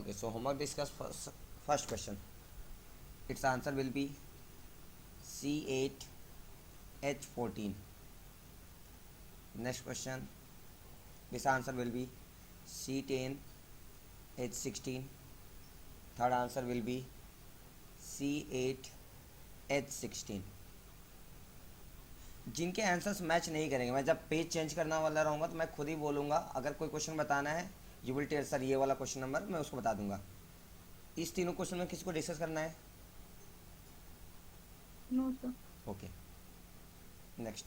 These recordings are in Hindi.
Okay, so homework discuss first question. Its answer will be C8H14. Next question. This answer will be C10H16. Third answer will be C8H16. जिनके आंसर्स मैच नहीं करेंगे, मैं जब पेज चेंज करना वाला रहूँगा तो मैं खुद ही बोलूँगा, अगर कोई क्वेश्चन बताना है यू विल टेल सर ये वाला क्वेश्चन नंबर, मैं उसको बता दूंगा। इस तीनों क्वेश्चन में किसी को डिस्कस करना है? No sir. Okay, next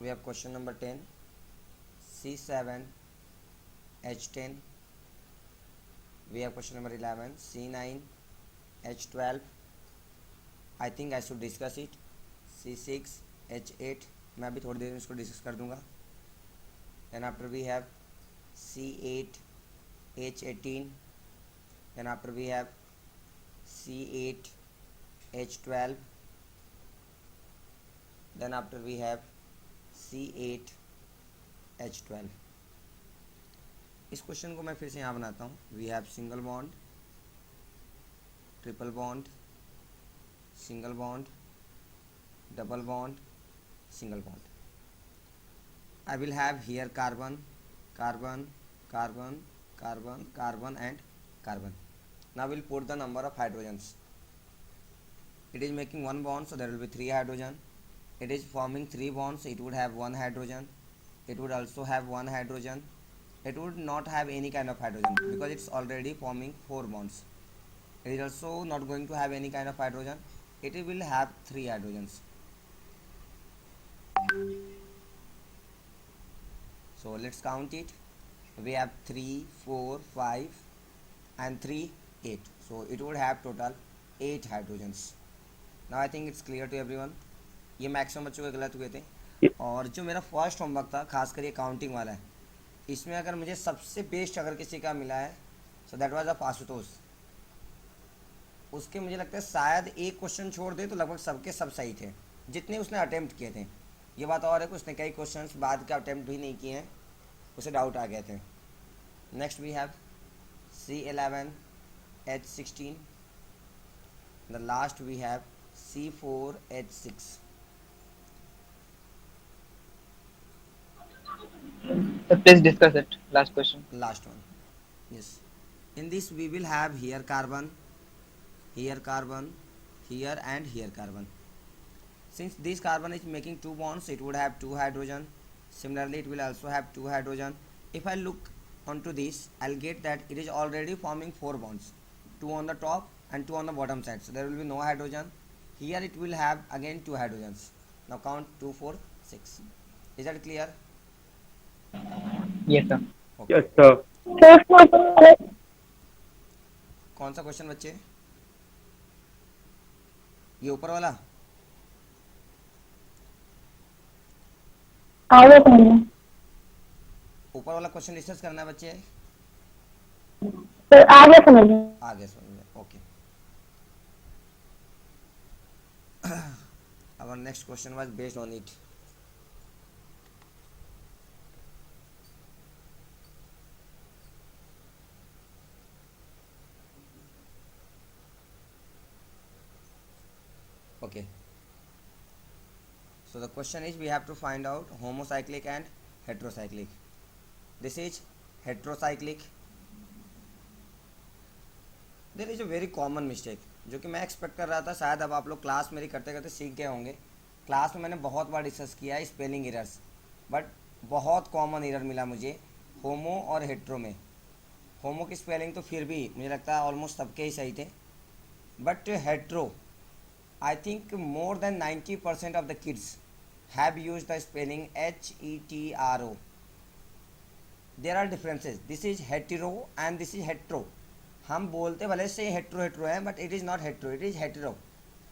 we have question number 10, C7H10. We have question number 11, C9H12. I think I should discuss it. C6H8. मैं भी थोड़ी देर में इसको डिस्कस कर दूंगा. Then after we have C8H18. Then after we have C8H12. Then after we have C8H12. इस क्वेश्चन को मैं फिर से यहाँ बनाता हूँ. We have single bond, triple bond, single bond, double bond, single bond. I will have here carbon, carbon, carbon, carbon, carbon and carbon. Now will put the number of hydrogens. It is making one bond, so there will be 3 hydrogen. It is forming 3 bonds, it would have 1 hydrogen. It would also have 1 hydrogen. It would not have any kind of hydrogen because it's already forming 4 bonds. It is also not going to have any kind of hydrogen. It will have 3 hydrogens. So let's count it. We have 3, 4, 5 and 3, 8. So it would have total 8 hydrogens. Now I think it's clear to everyone. ये मैक्सिमम बच्चों के गलत हुए थे. और जो मेरा फर्स्ट होमवर्क था, खासकर ये काउंटिंग वाला है, इसमें अगर मुझे सबसे बेस्ट अगर किसी का मिला है so that was of Ashutosh. उसके मुझे लगता है शायद एक क्वेश्चन छोड़ दे तो लगभग सबके सब सही थे जितने उसने अटेम्प्ट किए थे. ये बात और है कि उसने कई क्वेश्चंस बाद के अटेम्प्ट भी नहीं किए हैं, उसे डाउट आ गए थे. Next we have C11H16. The last we have C4H6. So please discuss it. Last question. Last one. Yes. In this we will have here carbon, here carbon, here and here carbon. Since this carbon is making 2 bonds, it would have 2 hydrogen. Similarly, it will also have 2 hydrogen. If I look onto this, I'll get that it is already forming 4 bonds, 2 on the top and 2 on the bottom side. So there will be no hydrogen. Here it will have again 2 hydrogens. Now count 2, 4, 6. Is that clear? Yes, sir. Okay. Yes, sir. कौन सा क्वेश्चन बच्चे? ये ऊपर वाला? आगे समझिए ऊपर वाला क्वेश्चन डिस्कस करना है बच्चे? तो आगे समझिए. आगे समझिए. Okay. Our next question was based on it. Okay. So the question is we have to find out homocyclic and heterocyclic. This is heterocyclic. There is a very common mistake जो कि मैं एक्सपेक्ट कर रहा था शायद अब आप लोग क्लास मेरी करते करते सीख गए होंगे. क्लास में मैंने बहुत बार डिस्कस किया है स्पेलिंग एरर्स, बट बहुत कॉमन एरर मिला मुझे होमो और हेट्रो में. होमो की स्पेलिंग तो फिर भी मुझे लगता है ऑलमोस्ट सबके ही सही थे, but hetero I think more than 90% of the kids have used the spelling H-E-T-R-O. There are differences. This is hetero and this is hetero. हम बोलते भले से हेट्रो हेट्रो है, but it is not hetero, it is hetero.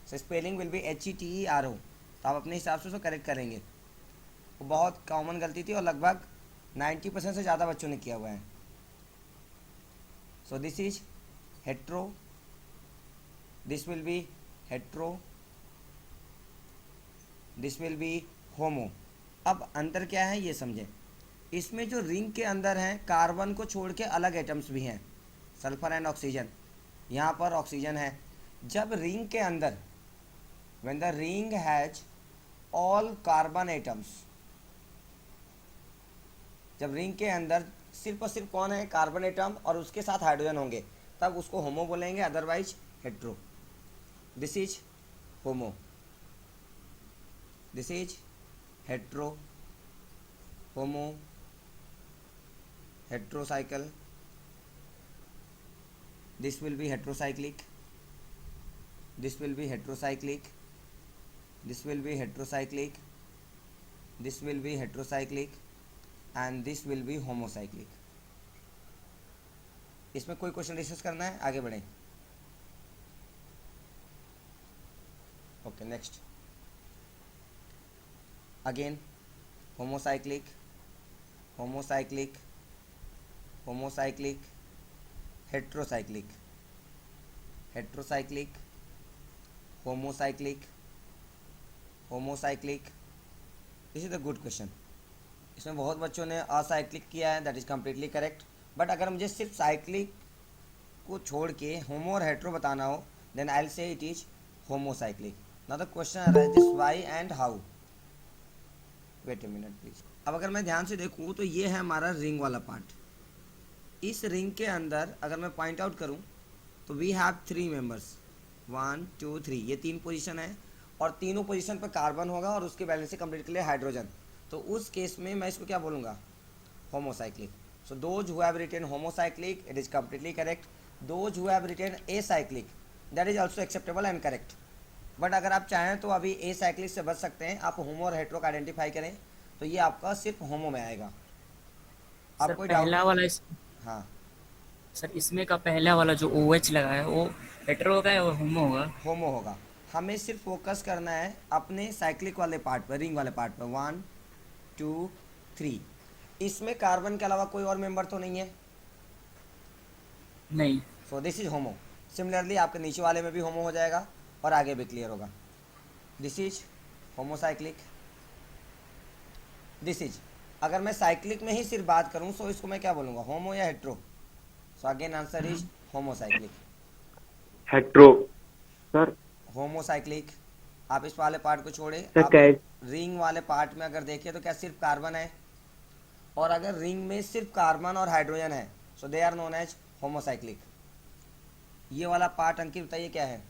So spelling will be H-E-T-E-R-O. तो आप अपने हिसाब से उसको करेक्ट करेंगे. वो बहुत कॉमन गलती थी और लगभग 90% से ज़्यादा बच्चों ने किया हुआ है. So this is hetero, this will be hetero, this will be homo. अब अंतर क्या है ये समझें. इसमें जो रिंग के अंदर हैं कार्बन को छोड़ के अलग एटम्स भी हैं, सल्फर एंड ऑक्सीजन, यहाँ पर ऑक्सीजन है। जब रिंग के अंदर when the ring has all carbon atoms, जब रिंग के अंदर सिर्फ और सिर्फ कौन है, कार्बन एटम और उसके साथ हाइड्रोजन होंगे, तब उसको होमो बोलेंगे, otherwise hetero. This is homo, this is hetero, homo, heterocycle, this will be heterocyclic, this will be heterocyclic, this will be heterocyclic, this will be heterocyclic and this will be homocyclic। इसमें कोई क्वेश्चन डिस्कस करना है, आगे बढ़ें। Okay next, again homocyclic, homocyclic, homocyclic, heterocyclic, heterocyclic, homocyclic, homocyclic. This is the good question. इसमें बहुत बच्चों ने असाइक्लिक किया है, that is completely correct. But अगर मुझे सिर्फ साइक्लिक को छोड़ के होमो और हेट्रो बताना हो, then I will say it is homocyclic. Now the question arises why and how. Wait a minute please. अब अगर मैं ध्यान से देखूँ तो ये है हमारा रिंग वाला पार्ट। इस रिंग के अंदर अगर मैं पॉइंट आउट करूं तो वी हैव 3 मेंबर्स, 1 2 3, ये 3 पोजीशन है और तीनों पोजीशन पर कार्बन होगा और उसके बैलेंस से कंप्लीट के लिए हाइड्रोजन। तो उस केस में मैं इसको क्या बोलूँगा, homocyclic. So those who have written homocyclic, it is completely correct. Those who have written acyclic, that is also acceptable and correct. But अगर आप चाहें तो अभी एसाइक्लिक से बच सकते हैं, आप होमो और हेट्रो का आइडेंटिफाई करें तो ये आपका सिर्फ होमो में आएगा। सर आप कोई पहला डाउट? वाला हाँ, सर इसमें का पहला वाला जो OH लगा है वो हेटेरो होगा और होमो होगा? होमो होगा। हमें सिर्फ फोकस करना है अपने साइक्लिक वाले पार्ट पर, रिंग वाले पार्ट पर। 1 2 3, इसमें कार्बन के अलावा कोई और मेंबर तो नहीं है, नहीं। सो दिस इज होमो। सिमिलरली आपके नीचे वाले में भी होमो हो जाएगा और आगे भी क्लियर होगा। This is homocyclic, this is. अगर मैं साइक्लिक में ही सिर्फ बात करूं तो इसको मैं क्या बोलूँगा, होमो या hetero? So again answer is homocyclic, hetero sir. Homocyclic. आप इस वाले पार्ट को छोड़े, सर आप कैसे? रिंग वाले पार्ट में अगर देखिए तो क्या सिर्फ कार्बन है, और अगर रिंग में सिर्फ कार्बन और हाइड्रोजन है, so they are known as homocyclic. ये वाला पार्ट अंकित बताइए क्या है?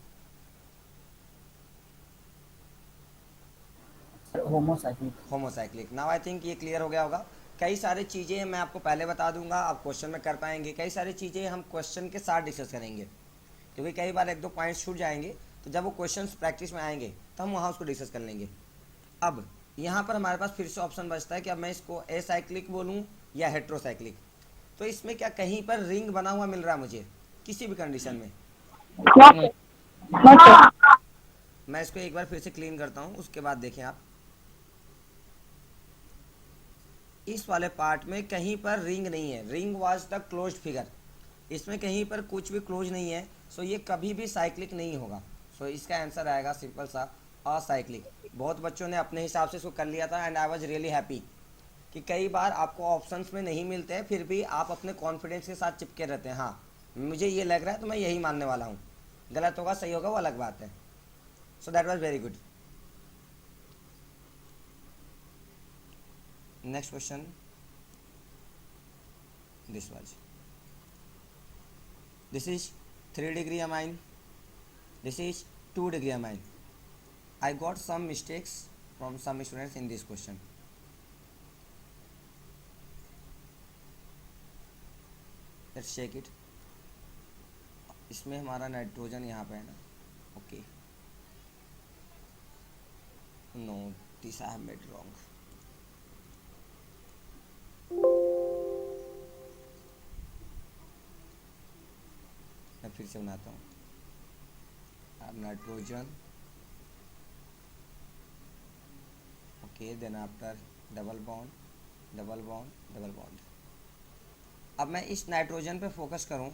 Homocyclic. Homocyclic. Now I think ये क्लियर हो गया होगा। कई सारी चीज़ें मैं आपको पहले बता दूंगा, आप क्वेश्चन में कर पाएंगे। कई सारी चीज़ें हम क्वेश्चन के साथ डिस्कस करेंगे, क्योंकि कई बार 1-2 पॉइंट्स छूट जाएंगे, तो जब वो क्वेश्चंस प्रैक्टिस में आएंगे तो हम वहाँ उसको डिस्कस कर लेंगे। अब यहाँ पर हमारे पास फिर से ऑप्शन बचता है कि अब मैं इसको एसाइक्लिक बोलूँ या हेट्रोसाइक्लिक। तो इसमें क्या कहीं पर रिंग बना हुआ मिल रहा है मुझे किसी भी कंडीशन में? No sir. मैं इसको एक बार फिर से क्लीन करता हूँ, उसके बाद देखें आप। इस वाले पार्ट में कहीं पर रिंग नहीं है, ring was the closed figure. इसमें कहीं पर कुछ भी क्लोज नहीं है, सो ये कभी भी साइक्लिक नहीं होगा। सो इसका आंसर आएगा सिंपल सा असाइक्लिक। बहुत बच्चों ने अपने हिसाब से इसको कर लिया था and I was really happy कि कई बार आपको ऑप्शंस में नहीं मिलते हैं, फिर भी आप अपने कॉन्फिडेंस के साथ चिपके रहते हैं। हाँ, मुझे ये लग रहा है तो मैं यही मानने वाला हूँ, गलत होगा सही होगा वो अलग बात है। So that was very good. Next question, this was, this is 3 degree amine, this is 2 degree amine. I got some mistakes from some students in this question. Let's check it. इसमें हमारा नाइट्रोजन यहाँ पे है ना, okay. No, this I have made wrong. मैं फिर से बनाता हूँ। अब nitrogen, okay, then after double bond, double bond, double bond. अब मैं इस नाइट्रोजन पे फोकस करूँ,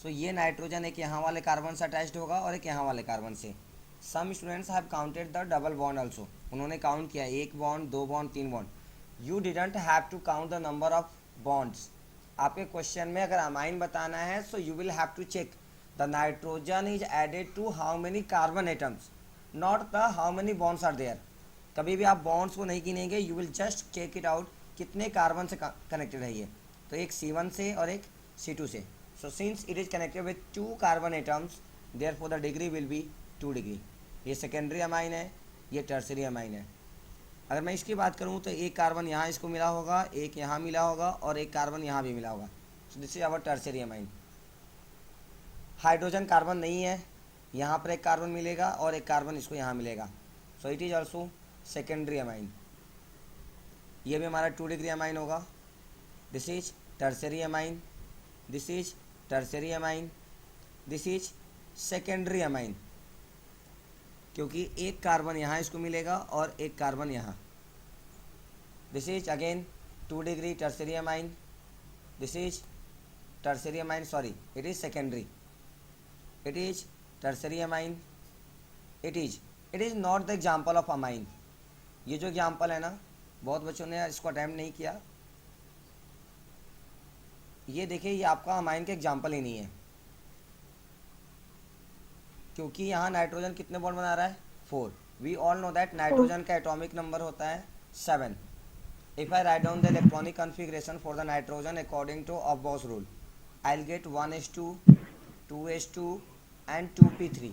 सो ये नाइट्रोजन एक यहाँ वाले कार्बन से अटैच्ड होगा और एक यहाँ वाले कार्बन से। Some students have counted the double bond also, उन्होंने काउंट किया 1 bond, 2 bond, 3 bond. You didn't have to count the number of bonds. आपके क्वेश्चन में अगर अमाइन बताना है so you will have to check the nitrogen is added to how many carbon atoms, not the how many bonds are there. कभी भी आप बॉन्ड्स को नहीं गिनेंगे, you will just check it out कितने कार्बन से कनेक्टेड है ये। तो एक C1 से और एक C2 से। So since it is connected with 2 carbon atoms therefore the degree will be 2 degree. ये सेकेंडरी अमाइन है, ये टर्सरी अमाइन है। अगर मैं इसकी बात करूँ तो एक कार्बन यहाँ इसको मिला होगा, एक यहाँ मिला होगा और एक कार्बन यहाँ भी मिला होगा। So this is our tertiary amine. Hydrogen carbon नहीं है, यहाँ पर एक कार्बन मिलेगा और एक कार्बन इसको यहाँ मिलेगा। सो it is also secondary amine. ये भी हमारा 2 डिग्री अमाइन होगा। This is tertiary amine, this is tertiary amine, this is secondary amine, क्योंकि एक कार्बन यहाँ इसको मिलेगा और एक कार्बन यहाँ। This is again 2 degree tertiary amine, this is tertiary amine, sorry it is secondary, it is tertiary amine, it is not the example of amine. ये जो एग्जाम्पल है ना, बहुत बच्चों ने इसको अटैम्प्ट नहीं किया। ये देखिए, ये आपका अमाइन का एग्जाम्पल ही नहीं है, क्योंकि यहाँ नाइट्रोजन कितने बॉन्ड बना रहा है? 4। We all know that nitrogen का एटॉमिक नंबर होता है 7। If I write down the electronic configuration for the nitrogen according to Aufbau rule, I will get 1s2, 2s2 and 2p3।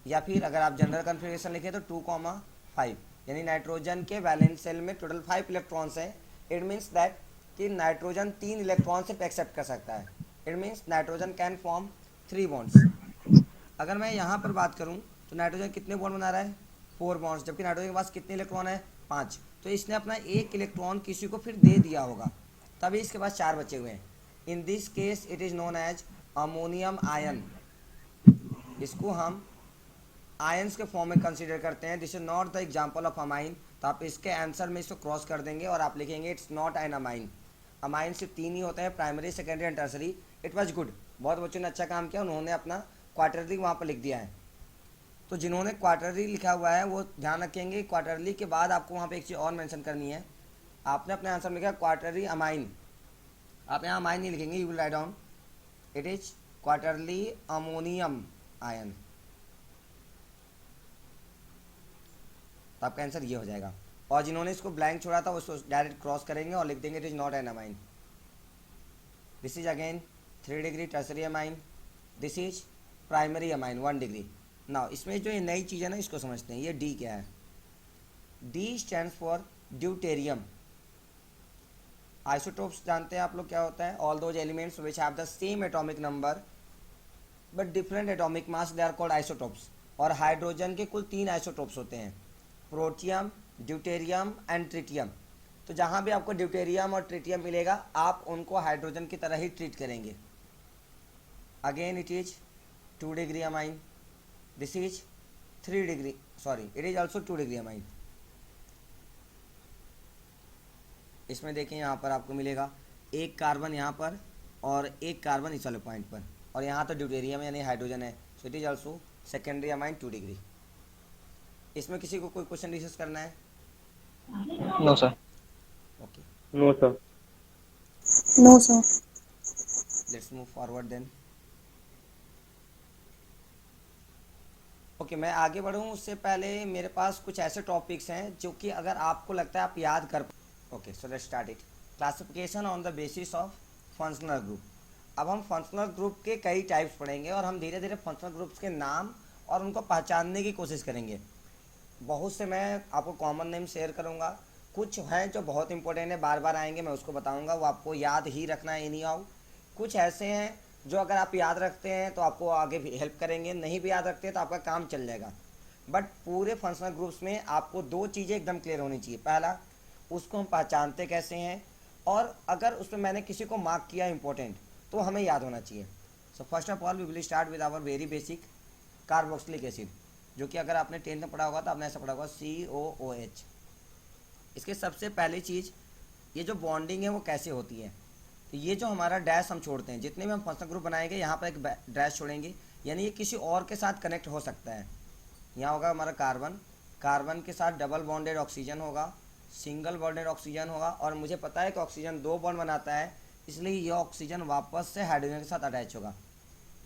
या फिर अगर आप जनरल कॉन्फ़िगरेशन लिखे तो 2,5, यानी नाइट्रोजन के वैलेंस शेल में टोटल 5 इलेक्ट्रॉन्स हैं। इट मीन्स दैट कि नाइट्रोजन 3 इलेक्ट्रॉन से एक्सेप्ट कर सकता है। It means nitrogen can form 3 bonds. अगर मैं यहाँ पर बात करूँ तो नाइट्रोजन कितने बॉन्ड बना रहा है? 4 बॉन्ड्स, जबकि नाइट्रोजन के पास कितने इलेक्ट्रॉन है? 5। तो इसने अपना एक इलेक्ट्रॉन किसी को फिर दे दिया होगा, तभी इसके पास 4 बचे हुए हैं। In this case it is known as ammonium ion. इसको हम आयंस के फॉर्म में कंसीडर करते हैं। This is not the example of amine. तो आप इसके आंसर में इसको क्रॉस कर देंगे और आप लिखेंगे it's not an amine. Amine सिर्फ 3 ही होते हैं, primary, secondary and tertiary. It was good, बहुत बच्चों ने अच्छा काम किया, उन्होंने अपना क्वार्टरली वहाँ पर लिख दिया है। तो जिन्होंने क्वार्टरली लिखा हुआ है वो ध्यान रखेंगे, क्वार्टरली के बाद आपको वहाँ पे एक चीज़ और मेंशन करनी है। आपने अपने आंसर में लिखा क्वार्टरली अमाइन, आप यहाँ अमाइन नहीं लिखेंगे, you will write down it is quarterly ammonium ion. तो आपका आंसर ये हो जाएगा। और जिन्होंने इसको ब्लैंक छोड़ा था वो इसको डायरेक्ट क्रॉस करेंगे और लिख देंगे it is not an amine. This is again 3 degree tertiary amine, this is primary amine 1 degree. Now इसमें जो ये नई चीज़ है ना, इसको समझते हैं। ये डी क्या है? D stands for deuterium. Isotopes जानते हैं आप लोग क्या होता है? All those elements which have the same atomic number but different atomic mass, they are called isotopes. और हाइड्रोजन के कुल 3 आइसोटोप्स होते हैं, प्रोटियम, ड्यूटेरियम एंड ट्रिटियम। तो जहाँ भी आपको ड्यूटेरियम और ट्रिटियम मिलेगा आप उनको हाइड्रोजन की तरह ही ट्रीट करेंगे। Again it is 2 degree amine, this is 3 degree, sorry it is also 2 degree amine. इसमें देखें यहाँ पर आपको मिलेगा एक कार्बन यहाँ पर और एक कार्बन इस वाले पॉइंट पर, और यहाँ तो ड्यूटेरियम यानी हाइड्रोजन है। So it is also secondary amine 2 degree. इसमें किसी को कोई क्वेश्चन डिस्कस करना है? No, sir. Okay, no sir. No, sir. Let's move forward then. Okay, मैं आगे बढ़ूँ उससे पहले मेरे पास कुछ ऐसे टॉपिक्स हैं जो कि अगर आपको लगता है आप याद कर। Okay, so let's start it. Classification on the basis of functional group. अब हम फंक्शनल ग्रुप के कई टाइप्स पढ़ेंगे और हम धीरे धीरे फंक्शनल ग्रुप्स के नाम और उनको पहचानने की कोशिश करेंगे। बहुत से मैं आपको कॉमन नेम शेयर करूंगा, कुछ हैं जो बहुत इंपॉर्टेंट है, बार बार आएंगे, मैं उसको बताऊंगा, वो आपको याद ही रखना है एनी हाउ। कुछ ऐसे हैं जो अगर आप याद रखते हैं तो आपको आगे भी हेल्प करेंगे, नहीं भी याद रखते तो आपका काम चल जाएगा। बट पूरे फंक्शनल ग्रुप्स में आपको 2 चीज़ें एकदम क्लियर होनी चाहिए। पहला, उसको हम पहचानते कैसे हैं, और अगर उसमें मैंने किसी को मार्क किया इंपॉर्टेंट तो हमें याद होना चाहिए। So first of all we will start with our very basic carboxylic acid, जो कि अगर आपने 10th में पढ़ा होगा तो आपने ऐसा पढ़ा होगा COOH। इसके सबसे पहली चीज़, ये जो बॉन्डिंग है वो कैसे होती है। तो ये जो हमारा डैश हम छोड़ते हैं, जितने भी हम फंक्शनल ग्रुप बनाएंगे यहाँ पर एक डैश छोड़ेंगे, यानी ये किसी और के साथ कनेक्ट हो सकता है। यहाँ होगा हमारा कार्बन, कार्बन के साथ डबल बॉन्डेड ऑक्सीजन होगा, सिंगल बॉन्डेड ऑक्सीजन होगा, और मुझे पता है कि ऑक्सीजन 2 बॉन्ड बनाता है, इसलिए ये ऑक्सीजन वापस से हाइड्रोजन के साथ अटैच होगा।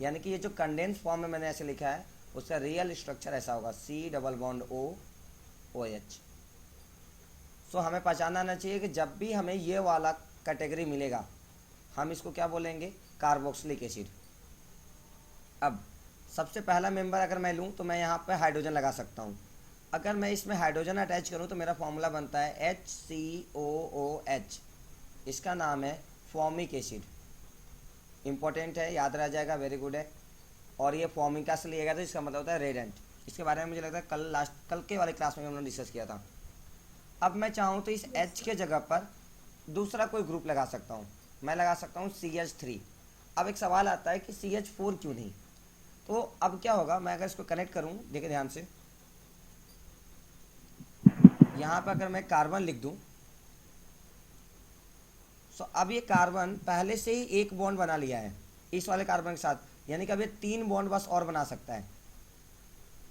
यानी कि ये जो कंडेंस फॉर्म में मैंने ऐसे लिखा है उसका रियल स्ट्रक्चर ऐसा होगा, C डबल बॉन्ड OH। सो हमें पहचानना आना चाहिए कि जब भी हमें ये वाला कैटेगरी मिलेगा हम इसको क्या बोलेंगे, कार्बोक्सिलिक एसिड। अब सबसे पहला मेंबर अगर मैं लूँ तो मैं यहाँ पे हाइड्रोजन लगा सकता हूँ। अगर मैं इसमें हाइड्रोजन अटैच करूँ तो मेरा फॉर्मूला बनता है HCOOH। इसका नाम है फॉर्मिक एसिड। इंपॉर्टेंट है, याद रह जाएगा, वेरी गुड है। और ये फॉर्मिका से लिया गया था, इसका मतलब होता है रेडेंट। इसके बारे में मुझे लगता है कल के वाले क्लास में हमने डिस्कस किया था। अब मैं चाहूँ तो इस H के जगह पर दूसरा कोई ग्रुप लगा सकता हूँ। मैं लगा सकता हूँ CH3। अब एक सवाल आता है कि CH4 क्यों नहीं। तो अब क्या होगा, मैं अगर इसको कनेक्ट करूँ, देखिए ध्यान से, यहाँ पर अगर मैं कार्बन लिख दूँ तो अब ये कार्बन पहले से ही एक बॉन्ड बना लिया है इस वाले कार्बन के साथ, यानी कि अब ये 3 बॉन्ड बस और बना सकता है।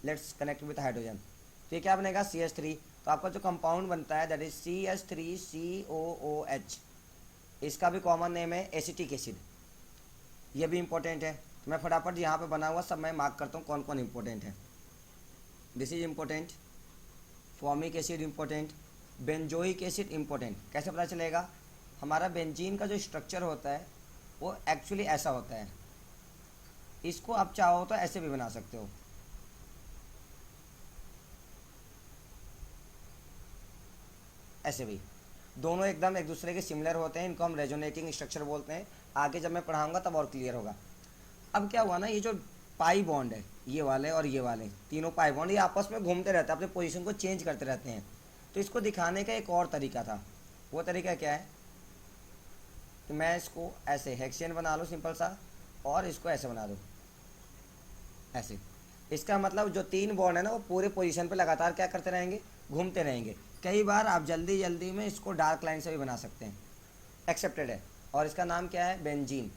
लेट्स कनेक्ट विथ हाइड्रोजन, तो ये क्या बनेगा, CH3। तो आपका जो कंपाउंड बनता है दैट इज CH3COOH। इसका भी कॉमन नेम है एसिटिक एसिड। ये भी इंपॉर्टेंट है, तो मैं फटाफट यहाँ पे बना हुआ सब मैं मार्क करता हूँ कौन कौन इंपॉर्टेंट है। This is important, formic acid important, benzoic acid important. कैसे पता चलेगा, हमारा बेंजीन का जो स्ट्रक्चर होता है वो एक्चुअली ऐसा होता है। इसको आप चाहो तो ऐसे भी बना सकते हो, ऐसे भी। दोनों एकदम एक दूसरे के सिमिलर होते हैं, इनको हम रेजोनेटिंग स्ट्रक्चर बोलते हैं। आगे जब मैं पढ़ाऊंगा तब और क्लियर होगा। अब क्या हुआ ना, ये जो पाई बॉन्ड है, ये वाले और ये वाले तीनों पाई बॉन्ड, ये आपस में घूमते रहते हैं, अपने पोजीशन को चेंज करते रहते हैं। तो इसको दिखाने का एक और तरीका था। वो तरीका क्या है कि मैं इसको ऐसे हेक्सेन बना लूँ सिंपल सा, और इसको ऐसे बना दूँ, ऐसे। इसका मतलब जो 3 बॉन्ड है ना वो पूरे पोजीशन पे लगातार क्या करते रहेंगे, घूमते रहेंगे। कई बार आप जल्दी जल्दी में इसको डार्क लाइन से भी बना सकते हैं, एक्सेप्टेड है। और इसका नाम क्या है, benzene.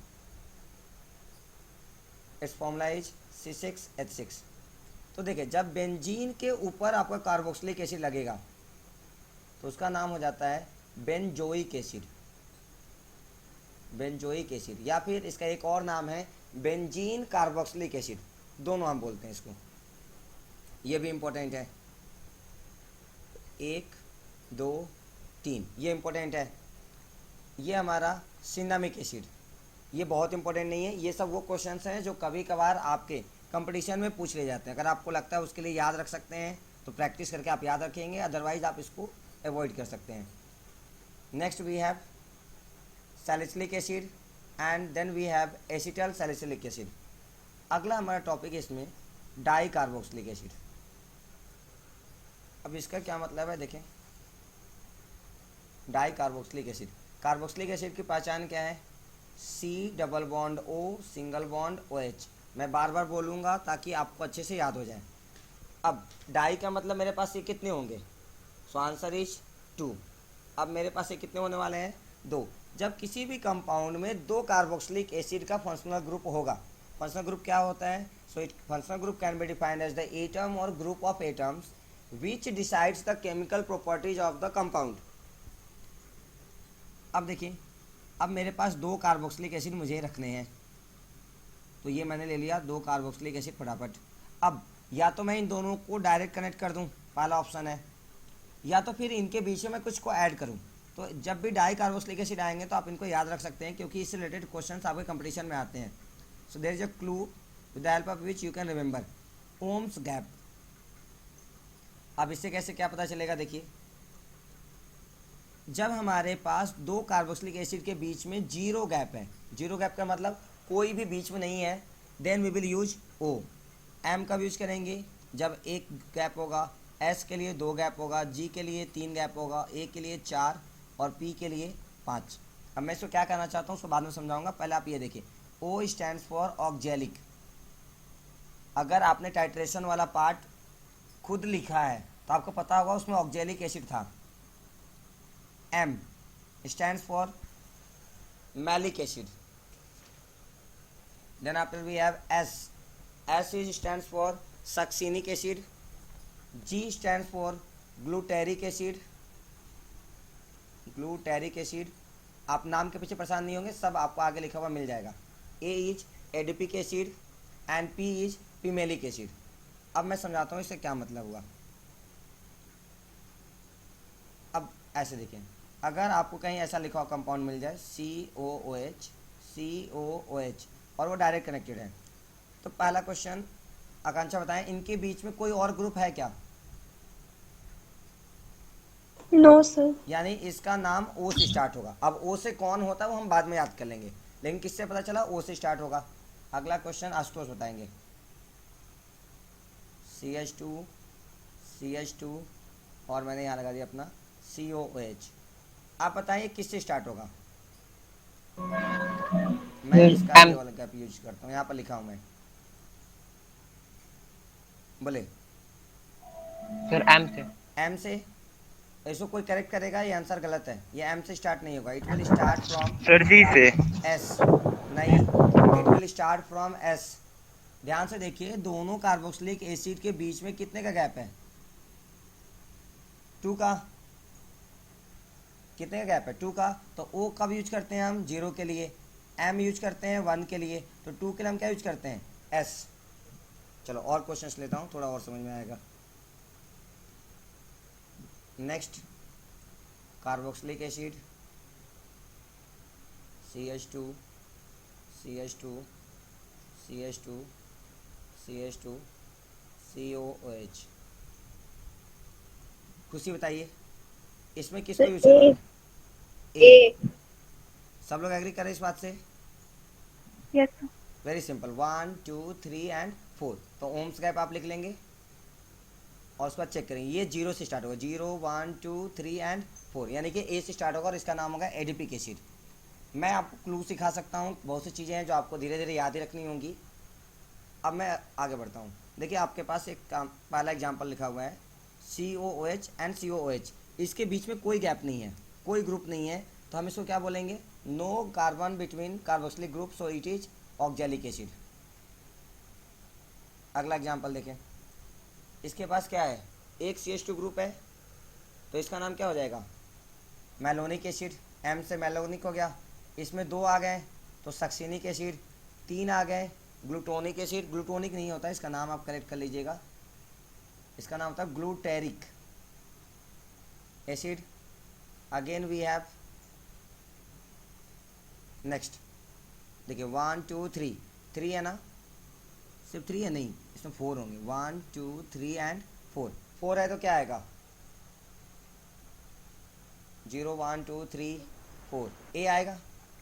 It's formula is C6H6। तो देखिए, जब बेंजीन के ऊपर आपका कार्बोक्सिलिक एसिड लगेगा तो उसका नाम हो जाता है बेंजोइक एसिड। बेंजोइक एसिड, या फिर इसका एक और नाम है बेंजीन कार्बोक्सिलिक एसिड, दोनों हम बोलते हैं इसको। ये भी इंपॉर्टेंट है, 1 2 3, ये इंपॉर्टेंट है। ये हमारा सिनामिक एसिड, ये बहुत इंपॉर्टेंट नहीं है। ये सब वो क्वेश्चंस हैं जो कभी कभार आपके कंपटीशन में पूछ ले जाते हैं। अगर आपको लगता है उसके लिए याद रख सकते हैं तो प्रैक्टिस करके आप याद रखेंगे, अदरवाइज आप इसको अवॉइड कर सकते हैं। Next we have salicylic acid and then we have acetyl salicylic acid. अगला हमारा टॉपिक है इसमें डाई कार्बोक्सिलिक एसिड। अब इसका क्या मतलब है, देखें, die carboxylic acid. Carboxylic acid की पहचान क्या है, C double bond O single bond OH। मैं बार बार बोलूँगा ताकि आपको अच्छे से याद हो जाए। अब डाई का मतलब मेरे पास ये कितने होंगे, सो आंसर इज 2। अब मेरे पास ये कितने होने वाले हैं, 2। जब किसी भी कंपाउंड में 2 कार्बोक्सिलिक एसिड का फंक्शनल ग्रुप होगा, फंक्शनल ग्रुप क्या होता है, so it functional group can be defined as the atom और group of atoms which decides the chemical properties of the compound. अब देखिए, अब मेरे पास 2 कार्बोक्सिलिक एसिड मुझे रखने हैं, तो ये मैंने ले लिया 2 कार्बोक्सिलिक एसिड फटाफट। अब या तो मैं इन दोनों को डायरेक्ट कनेक्ट कर दूं, पहला ऑप्शन है, या तो फिर इनके बीच में मैं कुछ को ऐड करूं। तो जब भी डाई कार्बोक्सिलिक एसिड आएंगे तो आप इनको याद रख सकते हैं, क्योंकि इससे रिलेटेड क्वेश्चंस आपके कंपटीशन में आते हैं। So there is a clue with the help of which you can remember, OMS GAP. अब इससे कैसे क्या पता चलेगा, देखिए, जब हमारे पास 2 कार्बोक्सिलिक एसिड के बीच में 0 गैप है, 0 गैप का मतलब कोई भी बीच में नहीं है, then we will use O। M का यूज करेंगे जब 1 गैप होगा, S के लिए 2 गैप होगा, G के लिए 3 गैप होगा, A के लिए 4 और P के लिए 5। अब मैं इसको क्या कहना चाहता हूँ उसको बाद में समझाऊंगा, पहले आप ये देखिए, O स्टैंड्स फॉर ऑक्जेलिक। अगर आपने टाइट्रेशन वाला पार्ट खुद लिखा है तो आपको पता होगा उसमें ऑक्जेलिक एसिड था। M stands for malic acid. Then after we have S. S is stands for succinic acid. G stands for glutaric acid. Glutaric acid. आप नाम के पीछे परेशान नहीं होंगे, सब आपको आगे लिखा हुआ मिल जाएगा। A is adipic acid and P is pimelic acid. अब मैं समझाता हूँ इससे क्या मतलब हुआ। अब ऐसे देखें, अगर आपको कहीं ऐसा लिखा हुआ कंपाउंड मिल जाए COOH और वो डायरेक्ट कनेक्टेड है, तो पहला क्वेश्चन आकांक्षा बताएं, इनके बीच में कोई और ग्रुप है क्या? No sir. यानी इसका नाम O से स्टार्ट होगा। अब O से कौन होता है वो हम बाद में याद कर लेंगे, लेकिन किससे पता चला? O से स्टार्ट होगा। अगला क्वेश्चन आशुतोष बताएंगे। CH2 और मैंने यहाँ लगा दिया अपना COOH। आप बताइए किससे स्टार्ट होगा? मैं इसका ये वाला गैप यूज करता हूँ, यहाँ पर लिखा हूँ मैं। बोले सर एम से। M से। इसको कोई करेक्ट करेगा? ये आंसर गलत है, ये M से स्टार्ट नहीं होगा। It will start from sir ji से। S। नहीं, it will start from S। ध्यान से देखिए, दोनों कार्बोक्सिलिक एसिड के बीच में कितने का गैप है? 2 का। कितने का गैप है? 2 का। तो O कब यूज करते हैं हम? 0 के लिए। M यूज करते हैं 1 के लिए। तो 2 के लिए हम क्या यूज करते हैं? S। चलो और क्वेश्चंस लेता हूँ, थोड़ा और समझ में आएगा। Next, carboxylic acid CH2 COOH। खुशी बताइए इसमें किसको यूज करना है? ए। सब लोग एग्री करें इस बात से? Yes sir. Very simple, 1 2 3 and 4। तो ओम्स गैप आप लिख लेंगे और उसके बाद चेक करेंगे, ये 0 से स्टार्ट होगा। 0 1 2 3 एंड 4, यानी कि A से स्टार्ट होगा और इसका नाम होगा एडिपिक एसिड। मैं आपको क्लू सिखा सकता हूँ, बहुत सी चीज़ें हैं जो आपको धीरे धीरे याद ही रखनी होंगी। अब मैं आगे बढ़ता हूँ। देखिए आपके पास एक पहला एग्जाम्पल लिखा हुआ है COOH एंड COOH। इसके बीच में कोई गैप नहीं है, कोई ग्रुप नहीं है, तो हम इसको क्या बोलेंगे? No carbon between carboxylic group, so it is oxalic acid. अगला एग्जाम्पल देखें, इसके पास क्या है? एक CH2 ग्रुप है, तो इसका नाम क्या हो जाएगा? Malonic acid. M से मैलोनिक हो गया। इसमें 2 आ गए तो सक्सिनिक एसिड। 3 आ गए ग्लूटोनिक एसिड। ग्लूटोनिक नहीं होता, इसका नाम आप करेक्ट कर लीजिएगा, इसका नाम होता है glutaric acid. Again we have next, देखिए 1 2 3, 3 है ना? सिर्फ 3 है? नहीं, इसमें 4 होंगे। 1 2 3 एंड 4 है तो क्या आएगा? 0 1 2 3 4, ए आएगा,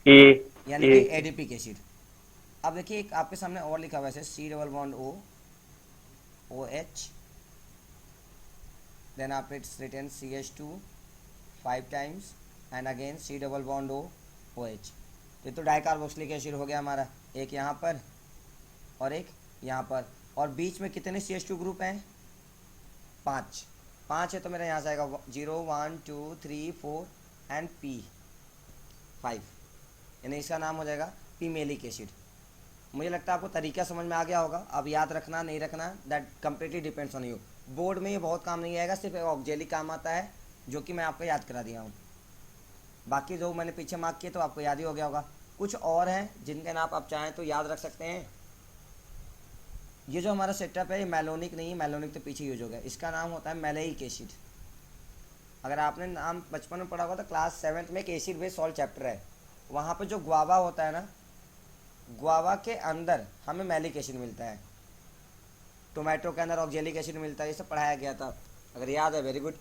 ए। यानी कि एडिपिक एसिड। अब देखिए एक आपके सामने और लिखा हुआ है C+O OH, then after it's written CH2 5 times and again C+O OH। तो ये तो डाइकार्बोक्सिलिक एसिड हो गया हमारा, एक यहाँ पर और एक यहाँ पर। और बीच में कितने CH2 ग्रुप हैं? 5 है, तो मेरा यहाँ से आएगा 0 1 2 3 4 एंड P5, यानी इसका नाम हो जाएगा पीमेलिक एसिड। मुझे लगता है आपको तरीका समझ में आ गया होगा। अब याद रखना नहीं रखना that completely depends on you. Board में ये बहुत काम नहीं आएगा, सिर्फ ऑक्जेलिक काम आता है, जो कि मैं आपको याद करा दिया हूँ। बाकी जो मैंने पीछे मार्क किए तो आपको याद ही हो गया होगा। कुछ और हैं जिनके नाम आप चाहें तो याद रख सकते हैं। ये जो हमारा सेटअप है ये मैलोनिक नहीं है, मैलोनिक तो पीछे यूज हो गया, इसका नाम होता है मैलेइक एसिड। अगर आपने नाम बचपन में पढ़ा होगा तो क्लास 7th में एक एसिड बेस सॉल्ट चैप्टर है, वहाँ पे जो गुआवा होता है ना, गुआवा के अंदर हमें मैलिक एसिड मिलता है, टोमेटो के अंदर ऑक्जेलिक एसिड मिलता है। ये सब पढ़ाया गया था, अगर याद है वेरी गुड,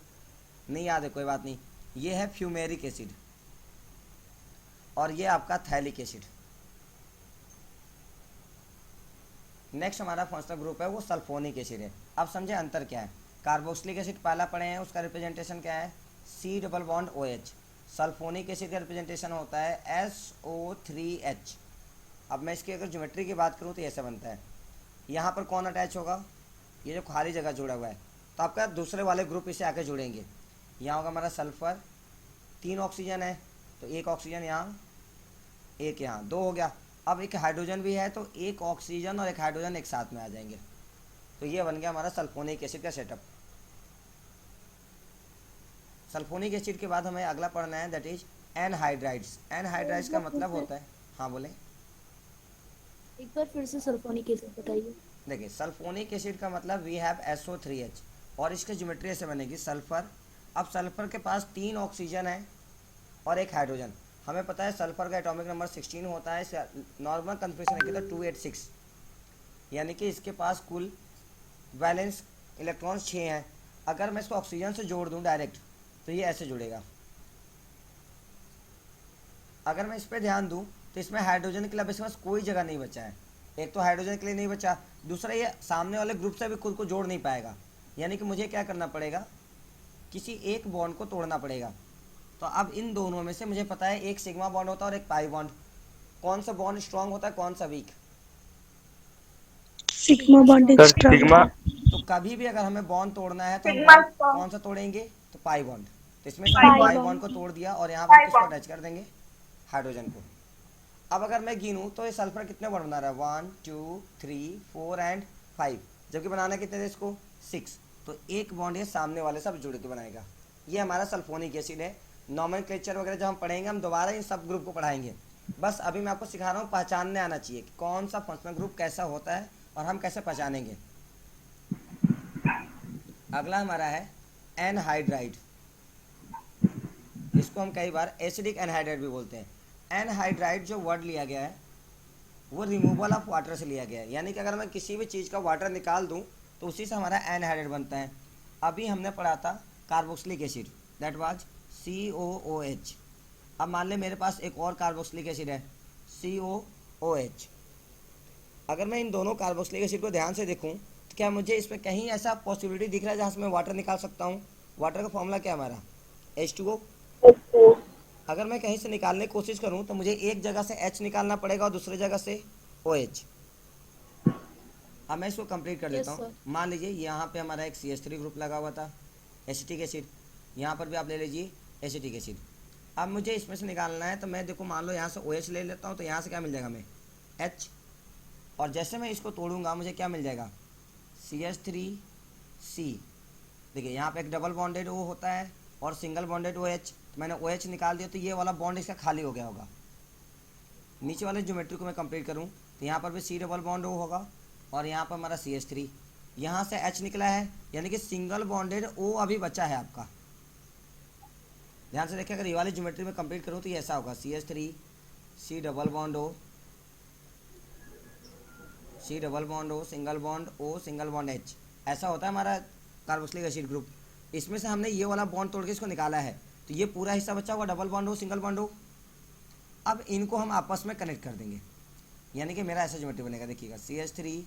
नहीं याद है कोई बात नहीं। ये है फ्यूमेरिक एसिड और ये आपका थैलिक एसिड। नेक्स्ट हमारा फंक्शनल ग्रुप है वो सल्फोनिक एसिड है। अब समझे अंतर क्या है? कार्बोक्सिलिक एसिड पहला पढ़े हैं, उसका रिप्रेजेंटेशन क्या है? C+OH। सल्फोनिक एसिड का रिप्रेजेंटेशन होता है SO3H। अब मैं इसकी अगर ज्योमेट्री की बात करूँ तो ऐसा बनता है, यहाँ पर कौन अटैच होगा? ये जो खाली जगह जुड़ा हुआ है, तो आपका दूसरे वाले ग्रुप इसे आके जुड़ेंगे। यहाँ होगा हमारा सल्फर, 3 ऑक्सीजन है तो 1 ऑक्सीजन यहाँ, 1 यहाँ, 2 हो गया। अब एक हाइड्रोजन भी है तो 1 ऑक्सीजन और 1 हाइड्रोजन एक साथ में आ जाएंगे, तो ये बन गया हमारा सल्फोनिक एसिड का सेटअप। सल्फोनिक एसिड के बाद हमें अगला पढ़ना है, दैट इज एनहाइड्राइड्स। एनहाइड्राइड्स का मतलब होता है, हाँ बोले। एक बार फिर से सल्फोनिक एसिड बताइए। देखिए सल्फोनिक एसिड का मतलब वी हैव SO3H और इसकी ज्योमेट्री ऐसे बनेगी सल्फर। अब सल्फर के पास 3 ऑक्सीजन है और एक हाइड्रोजन। हमें पता है सल्फर का एटॉमिक नंबर 16 होता है, नॉर्मल कन्फिग्रेशन रखिए तो 286, यानी कि इसके पास कुल वैलेंस इलेक्ट्रॉन्स 6 हैं। अगर मैं इसको ऑक्सीजन से जोड़ दूं डायरेक्ट तो ये ऐसे जुड़ेगा। अगर मैं इस पर ध्यान दूं तो इसमें हाइड्रोजन के लिए इसके पास कोई जगह नहीं बचा है। एक तो हाइड्रोजन के लिए नहीं बचा, दूसरा ये सामने वाले ग्रुप से भी खुद को जोड़ नहीं पाएगा, यानी कि मुझे क्या करना पड़ेगा, किसी एक बॉन्ड को तोड़ना पड़ेगा। तो अब इन दोनों में से मुझे पता है एक सिग्मा बॉन्ड होता है और एक पाई बॉन्ड। कौन सा बॉन्ड स्ट्रांग होता है, कौन सा weak? Sigma bond sir strong. Sigma. तो कभी भी अगर हमें बॉन्ड तोड़ना है तो हम सिग्मा बॉन्ड strong। कौन सा तोड़ेंगे, तो पाई बॉन्ड। तो इसमें से पाई bond। बॉन्ड को तोड़ दिया और यहाँ पर किसको अटैच कर देंगे, हाइड्रोजन को। अब अगर मैं गिनूँ तो ये सल्फर कितने बॉन्ड बना रहा है, 1 2 3 4 एंड 5, जबकि बनाना कितने थे इसको, 6। तो एक बॉन्ड ये सामने वाले सब जुड़ के बनाएगा। ये हमारा सल्फोनिक एसिड है। नॉमेनक्लेचर वगैरह जब हम पढ़ेंगे हम दोबारा इन सब ग्रुप को पढ़ाएंगे। बस अभी मैं आपको सिखा रहा हूँ, पहचानने आना चाहिए कि कौन सा फंक्शनल ग्रुप कैसा होता है और हम कैसे पहचानेंगे। अगला हमारा है एनहाइड्राइड। इसको हम कई बार एसिडिक एनहाइड्राइड भी बोलते हैं। एनहाइड्राइड जो वर्ड लिया गया है वो रिमूवल ऑफ वाटर से लिया गया है, यानी कि अगर मैं किसी भी चीज़ का वाटर निकाल दूं तो उसी से हमारा एनहाइड्राइड बनता है। अभी हमने पढ़ा था carboxylic acid, that was COOH। अब मान ले मेरे पास एक और कार्बोक्सिलिक एसिड है COOH। अगर मैं इन दोनों कार्बोक्सिलिक एसिड को ध्यान से देखूं तो क्या मुझे इसमें कहीं ऐसा पॉसिबिलिटी दिख रहा है जहाँ से मैं वाटर निकाल सकता हूँ? वाटर का फॉर्मूला क्या है हमारा, H2O। अगर मैं कहीं से निकालने की कोशिश करूं तो मुझे एक जगह से H निकालना पड़ेगा और दूसरी जगह से OH। अब मैं इसको कंप्लीट कर लेता हूँ। मान लीजिए यहाँ पे हमारा एक CH3 ग्रुप लगा हुआ था, एसिटिक एसिड। यहाँ पर भी आप ले लीजिए एसिटिक एसिड। अब मुझे इसमें से निकालना है तो मैं देखो मान लो यहाँ से OH ले लेता हूँ तो यहाँ से क्या मिल जाएगा हमें, H। और जैसे मैं इसको तोड़ूंगा मुझे क्या मिल जाएगा, CH3C। देखिए यहाँ पे एक डबल बॉन्डेड O होता है और सिंगल बॉन्डेड OH। तो मैंने OH निकाल दिया तो ये वाला बॉन्ड इसका खाली हो गया होगा। नीचे वाले ज्योमेट्री को मैं कंप्लीट करूँ तो यहाँ पर भी C डबल बॉन्ड O होगा और यहाँ पर हमारा CH3। यहाँ से H निकला है, यानी कि सिंगल बॉन्डेड O अभी बचा है आपका। ध्यान से देखिए, अगर ये वाली ज्योमेट्री में कंप्लीट करूँ तो ये ऐसा होगा, CH3 C double bond O, C double bond O, single bond O, single bond H। ऐसा होता है हमारा कार्बोक्सिलिक एसिड ग्रुप। इसमें से हमने ये वाला बॉन्ड तोड़ के इसको निकाला है तो ये पूरा हिस्सा बचा हुआ double bond O, single bond O। अब इनको हम आपस में कनेक्ट कर देंगे, यानी कि मेरा ऐसा ज्योमेट्री बनेगा। देखिएगा CH3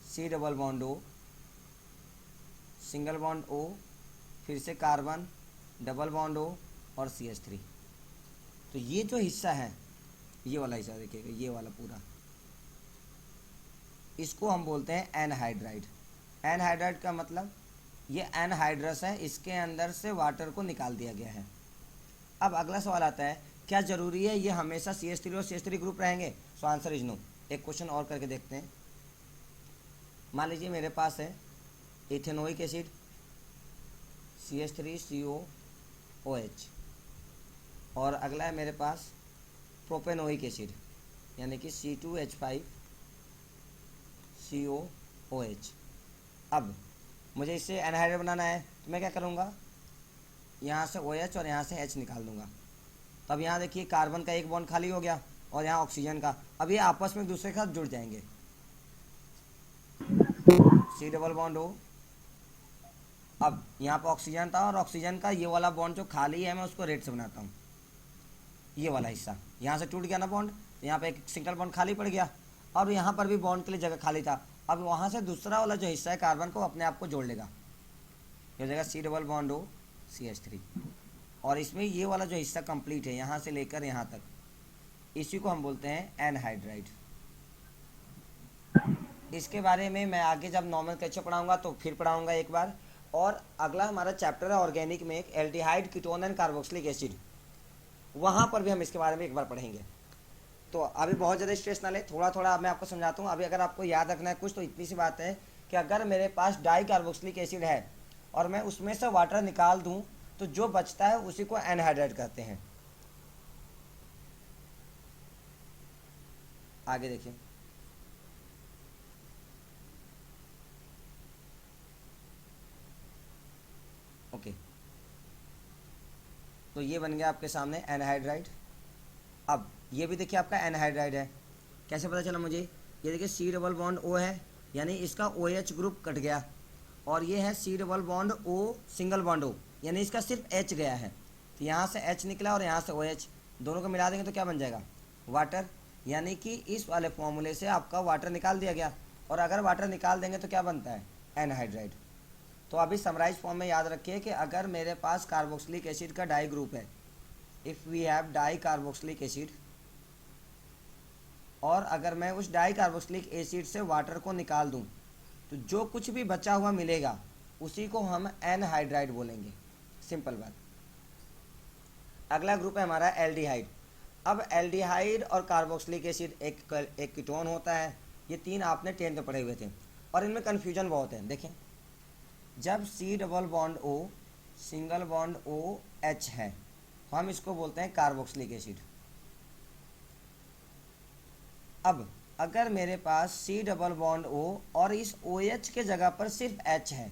C double bond O, single bond O, फिर से कार्बन डबल बॉन्ड O और CH3। तो ये जो हिस्सा है, ये वाला हिस्सा देखिएगा, ये वाला पूरा, इसको हम बोलते हैं एनहाइड्राइड। एनहाइड्राइड का मतलब ये एनहाइड्रस है, इसके अंदर से वाटर को निकाल दिया गया है। अब अगला सवाल आता है, क्या ज़रूरी है ये हमेशा CH3 और CH3 ग्रुप रहेंगे? So answer is no. एक क्वेश्चन और करके देखते हैं। मान लीजिए मेरे पास है इथेनोइक एसिड CH3COOH और अगला है मेरे पास प्रोपेनोइक एसिड यानी कि C2H5COOH। अब मुझे इससे एनहाइड्राइड बनाना है तो मैं क्या करूँगा, यहाँ से OH और यहाँ से H निकाल दूंगा। तब यहाँ देखिए कार्बन का एक बॉन्ड खाली हो गया और यहाँ ऑक्सीजन का। अब ये आपस में एक दूसरे के साथ जुड़ जाएंगे, C डबल बॉन्ड O। अब यहाँ पर ऑक्सीजन था और ऑक्सीजन का ये वाला बॉन्ड जो खाली है मैं उसको रेड से बनाता हूँ। ये वाला हिस्सा यहाँ से टूट गया ना बॉन्ड, तो यहाँ पे एक सिंगल बॉन्ड खाली पड़ गया और यहाँ पर भी बॉन्ड के लिए जगह खाली था। अब वहाँ से दूसरा वाला जो हिस्सा है कार्बन को अपने आप को जोड़ लेगा, ये हो जाएगा C double bond O CH3। और इसमें ये वाला जो हिस्सा कंप्लीट है यहाँ से लेकर यहाँ तक, इसी को हम बोलते हैं एनहाइड्राइड। इसके बारे में मैं आगे जब नॉमेनक्लेचर पढ़ाऊंगा तो फिर पढ़ाऊंगा एक बार। और अगला हमारा चैप्टर है ऑर्गेनिक में, एक aldehyde, ketone and carboxylic acid. वहाँ पर भी हम इसके बारे में एक बार पढ़ेंगे। तो अभी बहुत ज़्यादा स्ट्रेस ना ले, थोड़ा थोड़ा मैं आपको समझाता हूँ। अभी अगर आपको याद रखना है कुछ तो इतनी सी बात है कि अगर मेरे पास डाई कार्बोक्सिलिक एसिड है और मैं उसमें से वाटर निकाल दूँ तो जो बचता है उसी को एनहाइड्राइड कहते हैं। आगे देखिए, ओके, तो ये बन गया आपके सामने एनहाइड्राइड। अब ये भी देखिए आपका एनहाइड्राइड है। कैसे पता चला मुझे? ये देखिए सी डबल बॉन्ड ओ है, यानी इसका ओ एच ग्रुप कट गया, और ये है C double bond O single bond O, यानी इसका सिर्फ एच गया है। तो यहाँ से एच निकला और यहाँ से ओ एच, दोनों को मिला देंगे तो क्या बन जाएगा? वाटर। यानी कि इस वाले फॉर्मूले से आपका वाटर निकाल दिया गया, और अगर वाटर निकाल देंगे तो क्या बनता है? एनहाइड्राइड। तो अभी समराइज फॉर्म में याद रखिए कि अगर मेरे पास कार्बोक्सिलिक एसिड का डाई ग्रुप है, if we have di carboxylic acid, और अगर मैं उस डाई कार्बोक्सिलिक एसिड से वाटर को निकाल दूं, तो जो कुछ भी बचा हुआ मिलेगा उसी को हम एनहाइड्राइड बोलेंगे। सिंपल बात। अगला ग्रुप है हमारा एल्डिहाइड। अब एल्डिहाइड और कार्बोक्सिलिक एसिड एक कीटोन होता है। ये तीन आपने 10th में पढ़े हुए थे, और इनमें कन्फ्यूजन बहुत है। देखें, जब C double bond O single bond O H है तो हम इसको बोलते हैं कार्बोक्सिलिक एसिड। अब अगर मेरे पास सी डबल बॉन्ड ओ और इस ओ एच के जगह पर सिर्फ एच है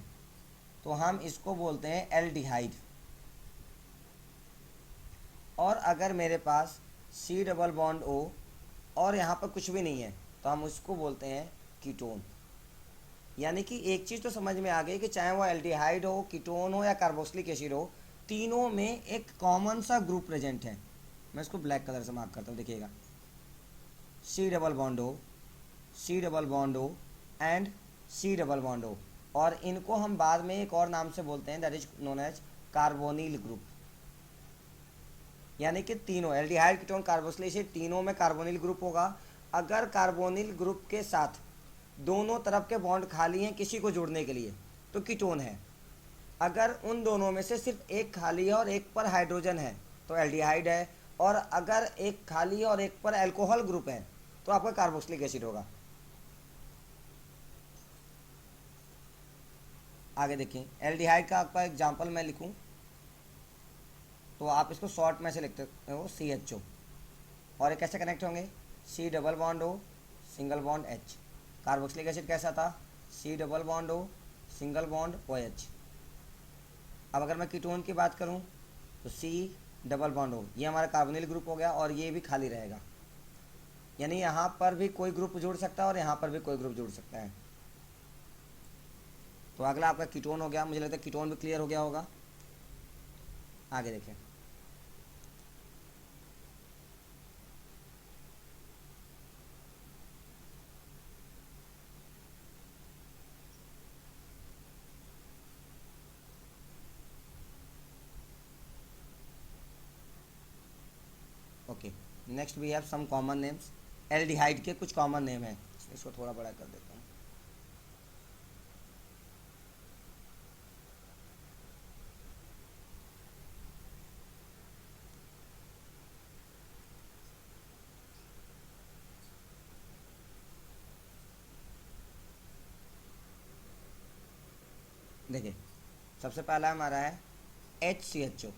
तो हम इसको बोलते हैं एल्डिहाइड। और अगर मेरे पास सी डबल बॉन्ड ओ और यहाँ पर कुछ भी नहीं है तो हम उसको बोलते हैं कीटोन। यानी कि एक चीज़ तो समझ में आ गई कि चाहे वो एल्डिहाइड हो, कीटोन हो या कार्बोक्सिलिक एसिड हो, तीनों में एक कॉमन सा ग्रुप प्रेजेंट है। मैं इसको ब्लैक कलर से मार्क करता हूँ, देखिएगा, C double bond O, C double bond O and C double bond O, और इनको हम बाद में एक और नाम से बोलते हैं, that is known as carbonyl group. यानी कि तीनों एल्डिहाइड, कीटोन, कार्बोक्सिलिक एसिड, तीनों में कार्बोनिल ग्रुप होगा। अगर कार्बोनिल ग्रुप के साथ दोनों तरफ के बॉन्ड खाली हैं किसी को जोड़ने के लिए तो कीटोन है। अगर उन दोनों में से सिर्फ एक खाली है और एक पर हाइड्रोजन है तो एल्डिहाइड है, और अगर एक खाली है और एक पर अल्कोहल ग्रुप है तो आपका कार्बोक्सिलिक एसिड होगा। आगे देखें, एल्डिहाइड का आपका एग्जांपल मैं लिखूं तो आप इसको शॉर्ट में से लिखते हो CHO, और ये कैसे कनेक्ट होंगे? C double bond O single bond H. Carboxylic acid कैसा था? C double bond O single bond OH। अब अगर मैं कीटोन की बात करूं तो सी डबल बॉन्ड ओ, ये हमारा कार्बोनिल ग्रुप हो गया और ये भी खाली रहेगा। यानी यहाँ पर भी कोई ग्रुप जुड़ सकता है और यहाँ पर भी कोई ग्रुप जुड़ सकता है। तो अगला आपका कीटोन हो गया। मुझे लगता है कीटोन भी क्लियर हो गया होगा। आगे देखें, okay, next we have some common names. Aldehyde के कुछ कॉमन नेम हैं, इसको थोड़ा बड़ा कर देता हूँ। देखिए, सबसे पहला हमारा है HCHO।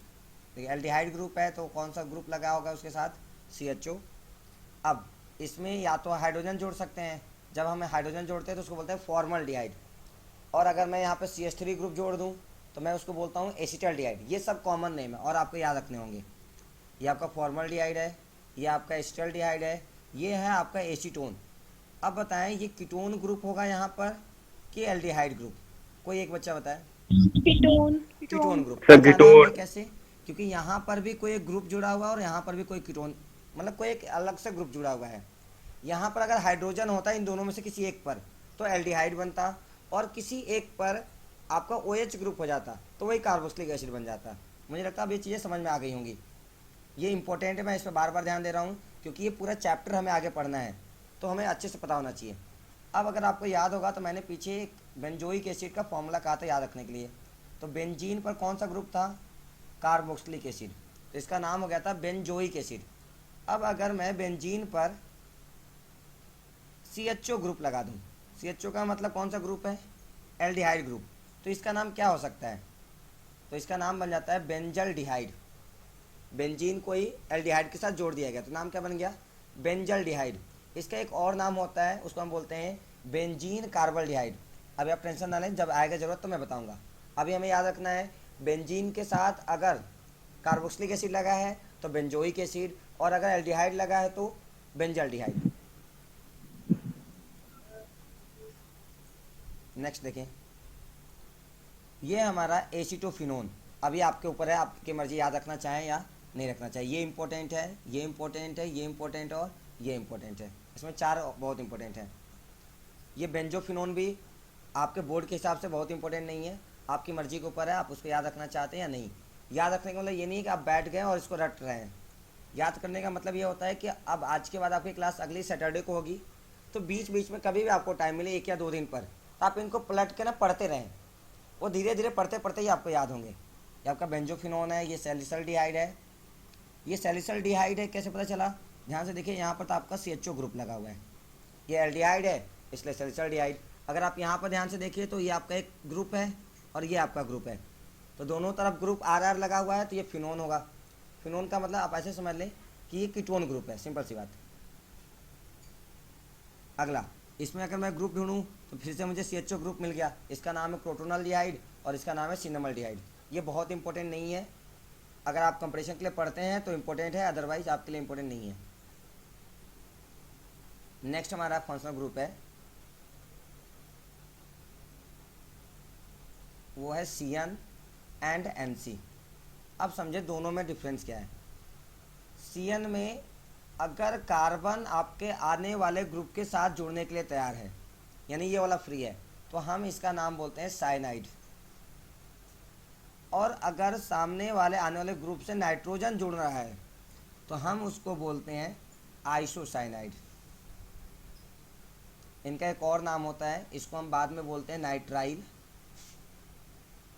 देखिए, एल्डिहाइड ग्रुप है तो कौन सा ग्रुप लगा होगा उसके साथ? CHO। अब इसमें या तो हाइड्रोजन जोड़ सकते हैं, जब हम हाइड्रोजन जोड़ते हैं तो उसको बोलते हैं फॉर्मल्डिहाइड। और अगर मैं यहाँ पे CH3 ग्रुप जोड़ दूँ तो मैं उसको बोलता हूँ एसिटल्डिहाइड। ये सब कॉमन नेम है और आपको याद रखने होंगे। ये आपका फॉर्मल्डिहाइड है, ये आपका एसिटल्डिहाइड है, ये है आपका एसीटोन। अब बताएं ये कीटोन ग्रुप होगा यहाँ पर कि एल्डिहाइड ग्रुप? कोई एक बच्चा बताए। कीटोन। Ketone group. सर, अब जाने कीटोन। हमें कैसे? क्योंकि यहाँ पर भी कोई एक ग्रुप जुड़ा हुआ है और यहाँ पर भी कोई कीटोन, मतलब कोई एक अलग से ग्रुप जुड़ा हुआ है। यहाँ पर अगर हाइड्रोजन होता इन दोनों में से किसी एक पर तो एल्डिहाइड बनता, और किसी एक पर आपका OH ग्रुप हो जाता तो वही कार्बोक्सिलिक एसिड बन जाता। मुझे लगता है अब ये चीज़ें समझ में आ गई होंगी। ये इंपॉर्टेंट है, मैं इस पर बार बार ध्यान दे रहा हूँ क्योंकि ये पूरा चैप्टर हमें आगे पढ़ना है तो हमें अच्छे से पता होना चाहिए। अब अगर आपको याद होगा तो मैंने पीछे एक बेंजोइक एसिड का फॉर्मूला कहा था याद रखने के लिए। तो बेंजीन पर कौन सा ग्रुप था? Carboxylic acid. तो इसका नाम हो गया था बेंजोइक एसिड। अब अगर मैं बेंजीन पर CHO ग्रुप लगा दूं, CHO का मतलब कौन सा ग्रुप है? Aldehyde group. तो इसका नाम क्या हो सकता है? तो इसका नाम बन जाता है बेंजल डिहाइड। बेंजीन को ही एल्डिहाइड के साथ जोड़ दिया गया तो नाम क्या बन गया, बेंजल डिहाइड। इसका एक और नाम होता है, उसको हम बोलते हैं बेंजीन कार्बल डिहाइड। अभी आप टेंशन ना लें, जब आएगा ज़रूरत तो मैं बताऊंगा। अभी हमें याद रखना है, बेंजीन के साथ अगर कार्बोक्सिलिक एसिड लगा है तो बेंजोइक एसिड, और अगर एल्डिहाइड लगा है तो बेंजल डिहाइड। नेक्स्ट देखें, ये हमारा एसीटोफिनोन। अभी आपके ऊपर है, आपकी मर्जी याद रखना चाहें या नहीं रखना चाहिए। ये इंपॉर्टेंट है, ये इंपॉर्टेंट है, ये इंपॉर्टेंट और ये इंपॉर्टेंट है। इसमें 4 बहुत इंपॉर्टेंट है। ये बेंजोफिनोन भी आपके बोर्ड के हिसाब से बहुत इंपॉर्टेंट नहीं है, आपकी मर्जी के ऊपर है, आप उसको याद रखना चाहते हैं या नहीं। याद रखने का मतलब ये नहीं है कि आप बैठ गए और इसको रट रहे हैं। याद करने का मतलब ये होता है कि अब आज के बाद आपकी क्लास अगली सैटरडे को होगी, तो बीच बीच में कभी भी आपको टाइम मिले 1 या 2 दिन पर, तो आप इनको पलट के ना पढ़ते रहें। वो धीरे धीरे पढ़ते पढ़ते ही आपको याद होंगे। ये आपका बेंजोफिनोन है, ये सैलिसल्डिहाइड है। ये सैलिसल्डिहाइड है, कैसे पता चला, ध्यान से देखिए, यहाँ पर तो आपका CHO ग्रुप लगा हुआ है। ये एल्डिहाइड है इसलिए सैलिसल्डिहाइड। अगर आप यहाँ पर ध्यान से देखिए तो ये आपका एक ग्रुप है और ये आपका ग्रुप है, तो दोनों तरफ ग्रुप RR लगा हुआ है, तो ये फिनोन होगा। फिनोन का मतलब आप ऐसे समझ लें कि ये कीटोन ग्रुप है, सिंपल सी बात। अगला, इसमें अगर मैं ग्रुप ढूंढूं तो फिर से मुझे CHO ग्रुप मिल गया, इसका नाम है क्रोटोनल्डिहाइड और इसका नाम है सिनेमल्डिहाइड। ये बहुत इंपॉर्टेंट नहीं है, अगर आप कंपटीशन के लिए पढ़ते हैं तो इंपॉर्टेंट है, अदरवाइज आपके लिए इंपॉर्टेंट नहीं है। नेक्स्ट हमारा फंक्शनल ग्रुप है, वो है CN एंड NC। अब समझे दोनों में डिफरेंस क्या है। CN में अगर कार्बन आपके आने वाले ग्रुप के साथ जुड़ने के लिए तैयार है, यानी ये वाला फ्री है, तो हम इसका नाम बोलते हैं साइनाइड। और अगर सामने वाले आने वाले ग्रुप से नाइट्रोजन जुड़ रहा है तो हम उसको बोलते हैं आइसोसाइनाइड। इनका एक और नाम होता है, इसको हम बाद में बोलते हैं नाइट्राइल,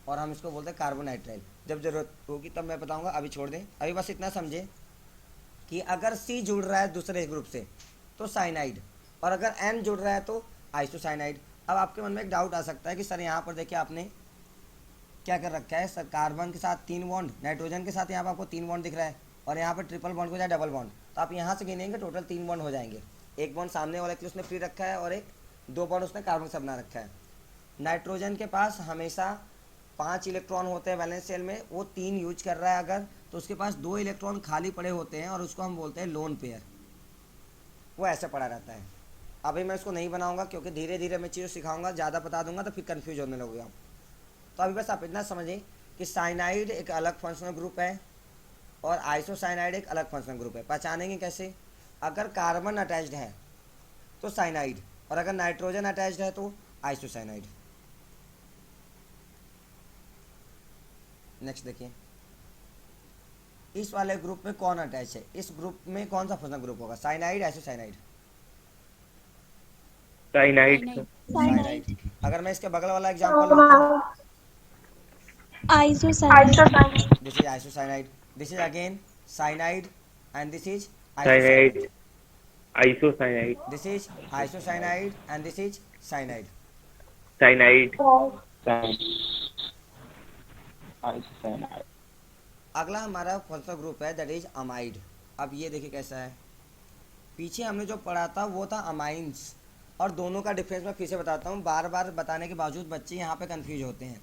और हम इसको बोलते हैं कार्बोनाइट्राइल। जब जरूरत होगी तब मैं बताऊंगा, अभी छोड़ दें। अभी बस इतना समझे कि अगर C जुड़ रहा है दूसरे ग्रुप से तो साइनाइड, और अगर N जुड़ रहा है तो आइसोसाइनाइड। अब आपके मन में एक डाउट आ सकता है कि सर यहाँ पर देखिए आपने क्या कर रखा है, सर कार्बन के साथ 3 बॉन्ड, नाइट्रोजन के साथ यहाँ पर आपको 3 बॉन्ड दिख रहा है, और यहाँ पर ट्रिपल बॉन्ड को जाए डबल बॉन्ड, तो आप यहाँ से गिनेंगे टोटल 3 बॉन्ड हो जाएंगे। एक बॉन्ड सामने वाले के लिए उसने फ्री रखा है और 2 बॉन्ड उसने कार्बन से बना रखा है। नाइट्रोजन के पास हमेशा 5 इलेक्ट्रॉन होते हैं वैलेंस शेल में, वो 3 यूज कर रहा है अगर, तो उसके पास 2 इलेक्ट्रॉन खाली पड़े होते हैं और उसको हम बोलते हैं लोन पेयर। वो ऐसे पड़ा रहता है। अभी मैं इसको नहीं बनाऊंगा क्योंकि धीरे धीरे मैं चीज़ें सिखाऊंगा, ज़्यादा बता दूंगा तो फिर कन्फ्यूज होने लगेगा। तो अभी बस आप इतना समझें कि साइनाइड एक अलग फंक्शनल ग्रुप है और आइसोसाइनाइड एक अलग फंक्शनल ग्रुप है। पहचानेंगे कैसे, अगर कार्बन अटैच्ड है तो साइनाइड, और अगर नाइट्रोजन अटैच्ड है तो आइसोसाइनाइड। नेक्स्ट देखिए, इस वाले ग्रुप में कौन अटैच है, इस ग्रुप में कौन सा फंक्शनल ग्रुप होगा, साइनाइड आइसोसाइनाइड? साइनाइड। साइनाइड। अगर मैं इसके बगल वाला एग्जांपल लूं तो Isocyanide. This is isocyanide, this is again cyanide, and this is cyanide. Isocyanide, isocyanide. This is isocyanide, and this is cyanide. Cyanide. अगला हमारा फंक्शनल ग्रुप है दैट इज अमाइड। अब ये देखिए कैसा है, पीछे हमने जो पढ़ा था वो था अमाइंस, और दोनों का डिफरेंस मैं फिर से बताता हूँ। बार बार बताने के बावजूद बच्चे यहाँ पे कंफ्यूज होते हैं,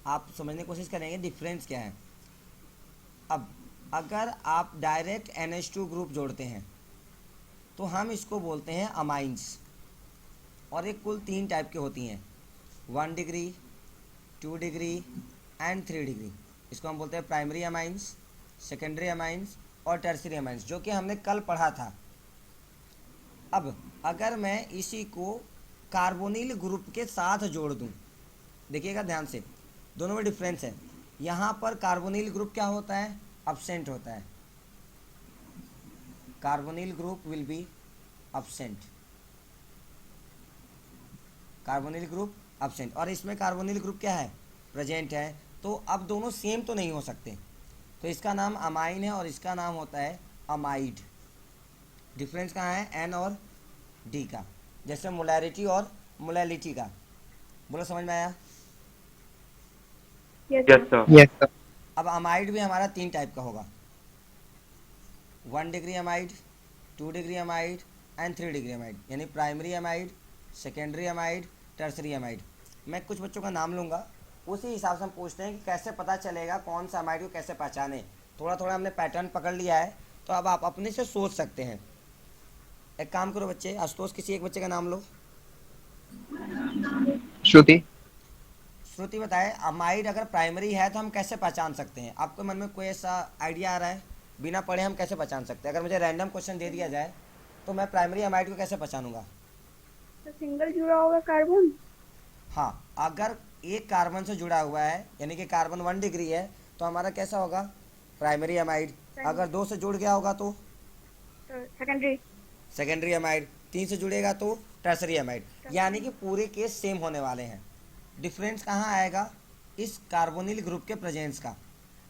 आप समझने की कोशिश करेंगे डिफरेंस क्या है। अब अगर आप डायरेक्ट NH2 ग्रुप जोड़ते हैं तो हम इसको बोलते हैं अमाइंस, और ये कुल 3 टाइप की होती हैं, 1 डिग्री, 2 डिग्री एंड 3 डिग्री। इसको हम बोलते हैं प्राइमरी अमाइंस, सेकेंडरी अमाइंस और टर्सरी अमाइंस, जो कि हमने कल पढ़ा था। अब अगर मैं इसी को कार्बोनिल ग्रुप के साथ जोड़ दूं, देखिएगा ध्यान से, दोनों में डिफरेंस है। यहाँ पर कार्बोनिल ग्रुप क्या होता है, अब्सेंट होता है, carbonyl group will be absent, carbonyl group absent, और इसमें कार्बोनिल ग्रुप क्या है, प्रेजेंट है। तो अब दोनों सेम तो नहीं हो सकते, तो इसका नाम अमाइन है और इसका नाम होता है अमाइड। डिफरेंस कहाँ है, N और D का, जैसे मोलैरिटी और मोलैलिटी का। बोलो समझ में आया? Yes, yes sir. Sir. Yes, sir. अब अमाइड भी हमारा 3 टाइप का होगा, 1 degree amide, 2 degree amide and 3 degree amide, यानी primary amide, secondary amide, tertiary amide. मैं कुछ बच्चों का नाम लूँगा, उसी हिसाब से हम पूछते हैं कि कैसे पता चलेगा कौन सा अमाइड को कैसे पहचाने। थोड़ा थोड़ा हमने पैटर्न पकड़ लिया है, तो अब आप अपने से सोच सकते हैं। एक काम करो बच्चे, आशुतोष किसी एक बच्चे का नाम लो। श्रुति। श्रुति बताए, अमाइड अगर प्राइमरी है तो हम कैसे पहचान सकते हैं? आपके मन में कोई ऐसा आइडिया आ रहा है? बिना पढ़े हम कैसे पहचान सकते हैं? अगर मुझे रैंडम क्वेश्चन दे दिया जाए तो मैं प्राइमरी अमाइड को कैसे पहचानूंगा? तो सिंगल जुड़ा होगा कार्बन। हाँ, अगर एक कार्बन से जुड़ा हुआ है यानी कि कार्बन 1 डिग्री है तो हमारा कैसा होगा? Primary amide. अगर 2 से जुड़ गया होगा तो तो सेकेंडरी। Secondary amide. 3 से जुड़ेगा तो टर्सरी अमाइड। यानी कि पूरे केस सेम होने वाले हैं। डिफरेंस कहाँ आएगा? इस कार्बोनिल ग्रुप के प्रेजेंस का।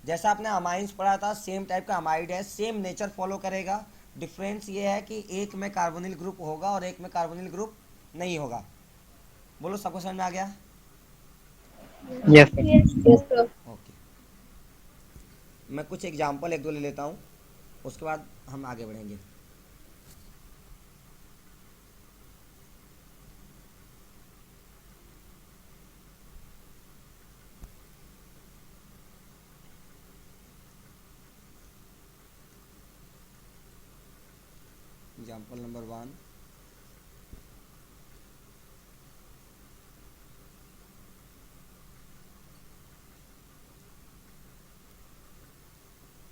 जैसा आपने अमाइंस पढ़ा था, सेम टाइप का अमाइड है, सेम नेचर फॉलो करेगा। डिफरेंस ये है कि एक में कार्बोनिल ग्रुप होगा और एक में कार्बोनिल ग्रुप नहीं होगा। बोलो, सबको समझ में आ गया? Yes, sir. Yes, Yes, sir. Okay, मैं कुछ एग्जाम्पल एक दो ले लेता हूँ, उसके बाद हम आगे बढ़ेंगे। Example number 1,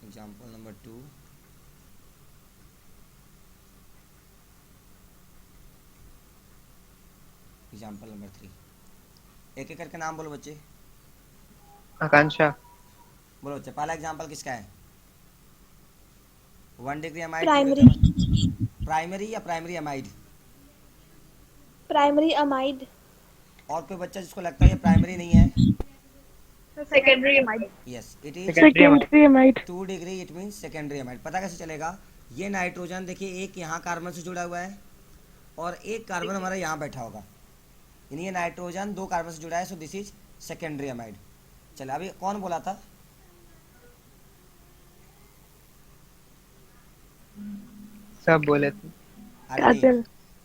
example number 2, example number 3। एक एक करके नाम बोलो बच्चे। आकांक्षा। बोलो बच्चे, पहला एग्जाम्पल किसका है? 1 डिग्री अमाइड। प्राइमरी। प्राइमरी या प्राइमरी अमाइड? Primary amide. और कोई बच्चा जिसको लगता है ये प्राइमरी नहीं है? तो secondary amide. Yes, it is Secondary amide. 2 degree, it mean secondary amide. पता कैसे चलेगा? ये नाइट्रोजन देखिए, एक यहाँ कार्बन से जुड़ा हुआ है और एक कार्बन हमारा यहाँ बैठा होगा, यानी ये नाइट्रोजन 2 कार्बन से जुड़ा है, so this is secondary amide. चलो, अभी कौन बोला था? सब बोले थे। अरे नहीं,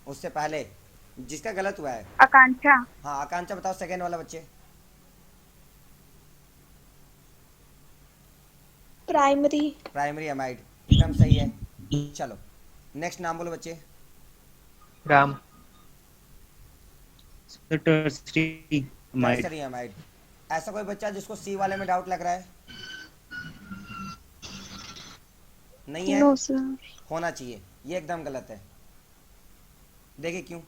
उससे पहले जिसका गलत हुआ है। आकांक्षा। हाँ, आकांक्षा बताओ, सेकेंड वाला बच्चे। प्राइमरी। प्राइमरी अमाइड, एकदम सही है। चलो, नेक्स्ट नाम बोलो बच्चे। राम। Tertiary amide. ऐसा कोई बच्चा जिसको सी वाले में डाउट लग रहा है? नहीं है? No sir. होना चाहिए, ये एकदम गलत है। देखिए क्यों?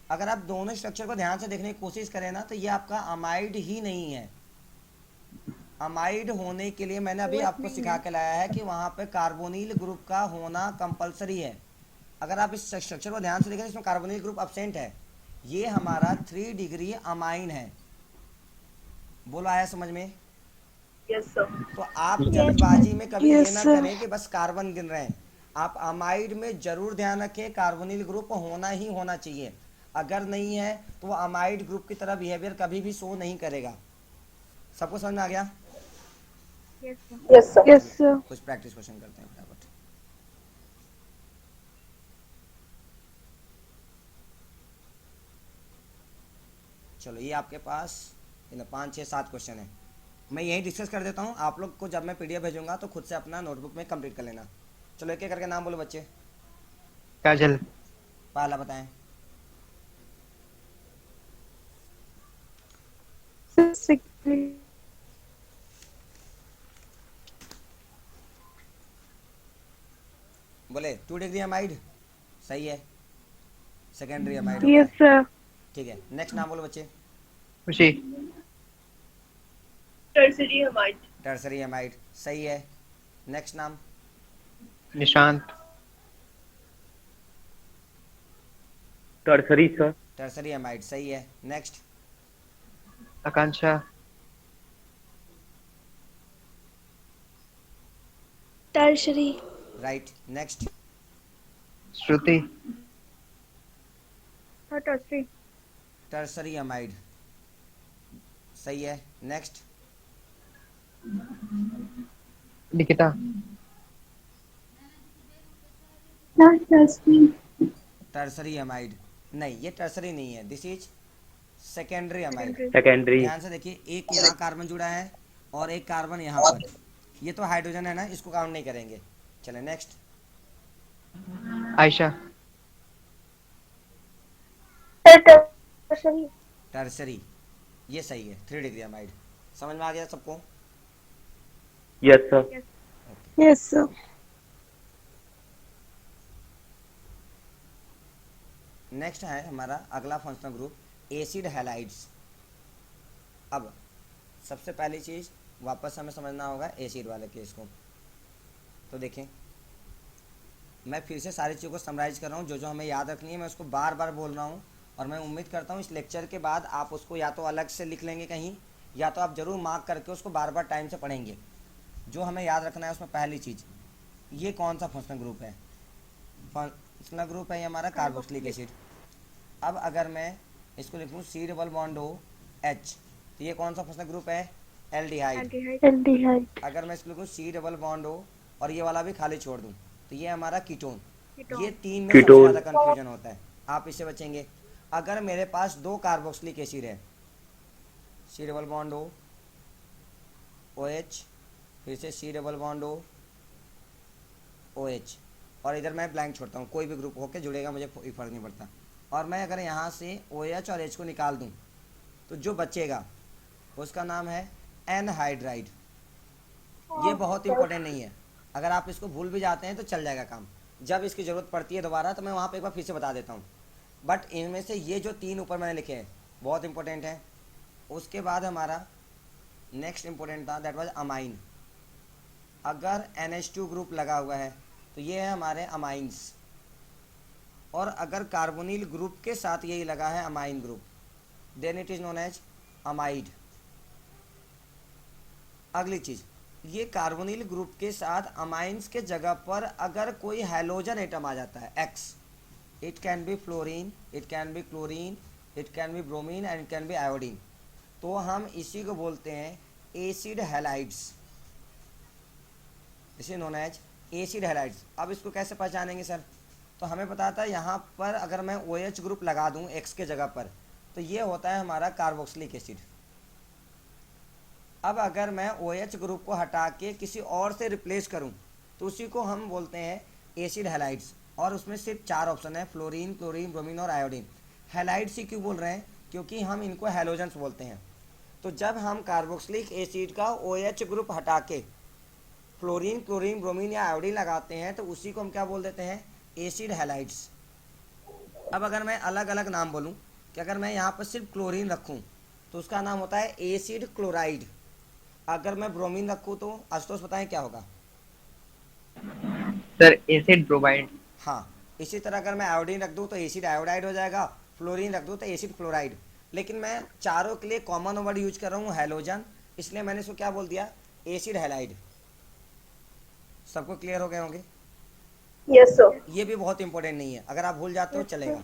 अगर आप दोनों स्ट्रक्चर को ध्यान से देखने की कोशिश करें ना, तो ये आपका अमाइड ही नहीं है। अमाइड होने के लिए मैंने अभी आपको सिखा के लाया है कि वहाँ पे कार्बोनिल ग्रुप का होना कंपलसरी है। अगर आप इस स्ट्रक्चर को ध्यान से देखें, इसमें कार्बोनिल ग्रुप अब्सेंट है। ये हमारा 3 डिग्री अमाइन है। बोलो, आया समझ में? Yes, sir. तो आप जल्दबाजी में कभी ये Yes, ना sir. करें कि बस कार्बन गिन रहे हैं। आप अमाइड में जरूर ध्यान रखें, कार्बोनिल ग्रुप होना ही होना चाहिए। अगर नहीं है तो वो अमाइड ग्रुप की तरह बिहेवियर कभी भी शो नहीं करेगा। सबको समझ में आ गया? Yes, sir. Yes sir. कुछ प्रैक्टिस क्वेश्चन करते हैं फटाफट। चलो, ये आपके पास 5 6 7 क्वेश्चन है। मैं यही डिस्कस कर देता हूँ, आप लोग को जब मैं पीडीएफ भेजूंगा तो खुद से अपना नोटबुक में कंप्लीट कर लेना। चलो, एक एक करके नाम बोलो बच्चे। काजल। पहला बताएं। बोले 2 डिग्री अमाइड, सही है। सेकेंडरी अमाइड होता है। सर। ठीक है, नेक्स्ट नाम बोलो बच्चे। खुशी। Tertiary amide. टर्सरी अमाइड, सही है। नेक्स्ट नाम। Nishant. Tertiary sir. Tertiary amide, सही है। Next. Akanksha. Tertiary. Right, next. Shruti. Tertiary. Tertiary amide, सही है। नेक्स्ट। निकिता, टर्सरी अमाइड, नहीं ये टर्सरी नहीं है, this is secondary amide. Secondary, ध्यान से देखिए, एक यहाँ कार्बन जुड़ा है और एक कार्बन यहाँ पर, ये तो हाइड्रोजन है ना, इसको काउंट नहीं करेंगे। चले नेक्स्ट। आयशा, Tertiary. टर्सरी, ये सही है, 3 डिग्री अमाइड। समझ में आ गया सबको? Yes sir. Yes, sir. Next है हमारा अगला फंक्शनल ग्रुप एसिड हैलाइड्स। अब सबसे पहली चीज़ वापस हमें समझना होगा एसिड वाले केस को। तो देखें, मैं फिर से सारी चीज़ों को समराइज कर रहा हूँ, जो जो हमें याद रखनी है मैं उसको बार बार बोल रहा हूँ, और मैं उम्मीद करता हूँ इस लेक्चर के बाद आप उसको या तो अलग से लिख लेंगे कहीं, या तो आप ज़रूर मार्क करके उसको बार बार टाइम से पढ़ेंगे। जो हमें याद रखना है उसमें पहली चीज़, ये कौन सा फंक्शनल ग्रुप है? फंक्शनल ग्रुप है ये हमारा कार्बोक्सिलिक एसिड। अब अगर मैं इसको लिखूँ C double bond O H, तो ये कौन सा फंक्शनल ग्रुप है? एल्डिहाइड। Aldehyde. अगर मैं इसको लिखूँ सी डबल बॉन्ड ओ और ये वाला भी खाली छोड़ दूँ, तो ये हमारा कीटोन। ये तीन में सबसे कीटोन। ज़्यादा कन्फ्यूजन होता है, आप इससे बचेंगे। अगर मेरे पास 2 कार्बोक्सिलिक एसिड है, C double bond O O H, फिर से C double bond O O H, और इधर मैं ब्लैंक छोड़ता हूँ, कोई भी ग्रुप होके जुड़ेगा मुझे कोई फर्क नहीं पड़ता। और मैं अगर यहाँ से ओ एच और एच को निकाल दूँ, तो जो बचेगा उसका नाम है एनहाइड्राइड। ये बहुत इंपॉर्टेंट नहीं है, अगर आप इसको भूल भी जाते हैं तो चल जाएगा काम। जब इसकी ज़रूरत पड़ती है दोबारा तो मैं वहाँ पे एक बार फिर से बता देता हूँ, बट इनमें से ये जो 3 ऊपर मैंने लिखे हैं बहुत इंपॉर्टेंट है। उसके बाद हमारा नेक्स्ट इंपॉर्टेंट था, दैट वाज अमाइन। अगर NH2 ग्रुप लगा हुआ है तो ये है हमारे अमाइंस, और अगर कार्बोनिल ग्रुप के साथ यही लगा है amine group, then it is known as amide. अगली चीज़, ये कार्बोनिल ग्रुप के साथ अमाइंस के जगह पर अगर कोई हैलोजन एटम आ जाता है x, it can be fluorine, it can be chlorine, it can be bromine and it can be iodine, तो हम इसी को बोलते हैं एसिड हैलाइड्स। इसे नोन एज एसिड हैलाइड्स। अब इसको कैसे पहचानेंगे सर? तो हमें पता था यहाँ पर अगर मैं OH ग्रुप लगा दूँ X के जगह पर, तो ये होता है हमारा कार्बोक्सिलिक एसिड। अब अगर मैं OH ग्रुप को हटा के किसी और से रिप्लेस करूं, तो उसी को हम बोलते हैं एसिड हैलाइड्स, और उसमें सिर्फ 4 ऑप्शन है, फ्लोरीन, क्लोरीन, ब्रोमीन और आयोडीन। हैलाइड्स ही क्यों बोल रहे हैं? क्योंकि हम इनको हैलोजेंस बोलते हैं। तो जब हम कार्बोक्सिलिक एसिड का OH ग्रुप हटा के फ्लोरीन, क्लोरीन, ब्रोमीन या आयोडीन लगाते हैं, तो उसी को हम क्या बोल देते हैं? Acid halides. अब अगर मैं अलग अलग नाम बोलूँ कि अगर मैं यहाँ पर सिर्फ क्लोरीन रखूँ तो उसका नाम होता है एसिड क्लोराइड। अगर मैं ब्रोमीन रखूँ तो आशुतोष बताएं क्या होगा? Sir acid bromide. हाँ, इसी तरह अगर मैं आयोडीन रख दूँ तो एसिड आयोडाइड हो जाएगा, फ्लोरीन रख दूँ तो एसिड फ्लोराइड। लेकिन मैं चारों के लिए कॉमन वर्ड यूज कर रहा हूँ हैलोजन, इसलिए मैंने इसको क्या बोल दिया? Acid halide. सबको क्लियर हो गए होंगे? Yes, sir. ये भी बहुत इंपॉर्टेंट नहीं है, अगर आप भूल जाते हो चलेगा।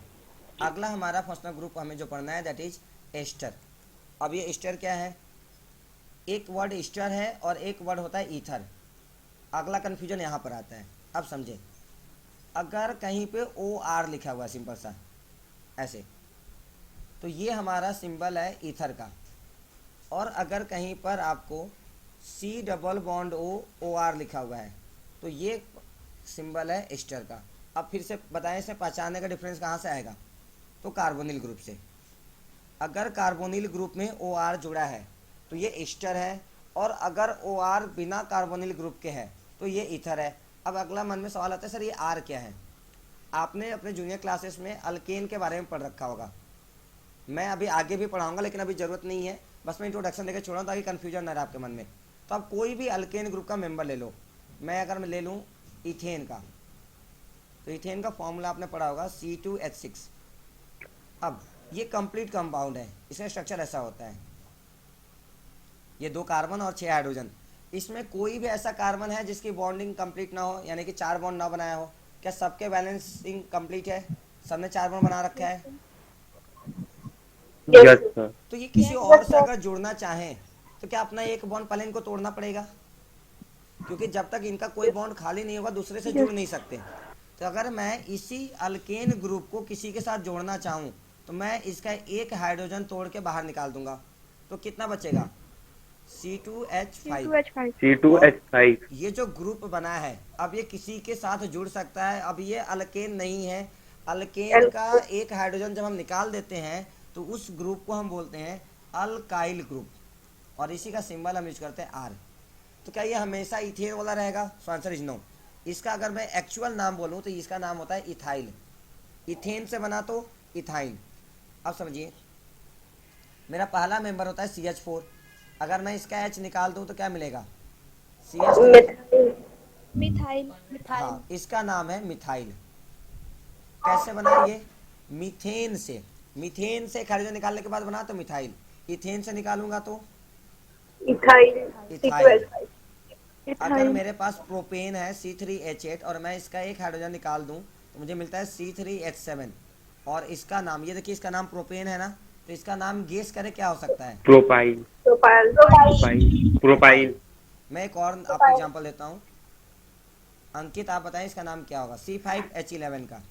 अगला हमारा फंक्शनल ग्रुप हमें जो पढ़ना है दैट इज एस्टर। अब ये एस्टर क्या है? एक वर्ड एस्टर है और एक वर्ड होता है ईथर। अगला कन्फ्यूजन यहाँ पर आता है, अब समझे। अगर कहीं पे OR लिखा हुआ है सिंपल सा ऐसे, तो ये हमारा सिंबल है ईथर का, और अगर कहीं पर आपको C double bond O OR लिखा हुआ है तो ये सिंबल है एस्टर का। अब फिर से बताएं, इसे पहचानने का डिफरेंस कहाँ से आएगा? तो कार्बोनिल ग्रुप से। अगर कार्बोनिल ग्रुप में OR जुड़ा है तो ये एस्टर है, और अगर OR बिना कार्बोनिल ग्रुप के है तो ये ईथर है। अब अगला मन में सवाल आता है, सर ये R क्या है? आपने अपने जूनियर क्लासेस में अल्केन के बारे में पढ़ रखा होगा, मैं अभी आगे भी पढ़ाऊंगा, लेकिन अभी ज़रूरत नहीं है, बस मैं इंट्रोडक्शन देकर छोड़ा हूँ ताकि कन्फ्यूजन ना रहे आपके मन में। तो आप कोई भी अल्केन ग्रुप का मेंबर ले लो। मैं अगर मैं ले लूँ इथेन का, तो इथेन का फॉर्मूला आपने पढ़ा होगा C2H6। अब ये कंप्लीट कंपाउंड है, इसका स्ट्रक्चर ऐसा होता है, ये 2 कार्बन और 6 हाइड्रोजन। इसमें कोई भी ऐसा कार्बन है जिसकी बॉन्डिंग कंप्लीट ना हो, यानी कि 4 बॉन्ड ना बनाया हो? क्या सबके बैलेंसिंग कंप्लीट है? सबने 4 बॉन्ड बना रखा है? Yes sir. तो ये किसी और से अगर जुड़ना चाहें तो क्या अपना एक बॉन्ड पहले इनको तोड़ना पड़ेगा, क्योंकि जब तक इनका कोई बॉन्ड खाली नहीं होगा दूसरे से जुड़ नहीं सकते। तो अगर मैं इसी अल्केन ग्रुप को किसी के साथ जोड़ना चाहूँ तो मैं इसका एक हाइड्रोजन तोड़ के बाहर निकाल दूंगा, तो कितना बचेगा, C2H5। C2H5 C2H5 ये जो ग्रुप बना है अब ये किसी के साथ जुड़ सकता है। अब ये अल्केन नहीं है, अल्केन का एक हाइड्रोजन जब हम निकाल देते हैं तो उस ग्रुप को हम बोलते हैं अल्काइल ग्रुप, और इसी का सिंबल हम यूज करते हैं R। तो क्या ये हमेशा इथेन वाला रहेगा? So answer is no. इसका अगर मैं एक्चुअल नाम बोलूँ तो इसका नाम होता है इथाइल। इथेन से बना तो इथाइल। अब समझिए, मेरा पहला मेंबर होता है CH4, अगर मैं इसका H निकाल दूं तो क्या मिलेगा, CH। मिथाइल हाँ, इसका नाम है मिथाइल। कैसे बना ये, मीथेन से। मीथेन से एक हाइड्रोजन निकालने के बाद बना तो मिथाइल। इथेन से निकालूंगा तो इथाइल इथाइल। अगर इथाइल मेरे पास प्रोपेन है C3H8 और मैं इसका एक हाइड्रोजन निकाल दूं तो मुझे मिलता है C3H7, और इसका नाम, ये देखिए इसका नाम प्रोपेन है ना, तो इसका नाम गेस करें क्या हो सकता है, प्रोपाइल प्रोपाइल प्रोपाइल। मैं एक और आपको एग्जांपल देता हूँ। अंकित आप बताएं इसका नाम क्या होगा, C5H11 का।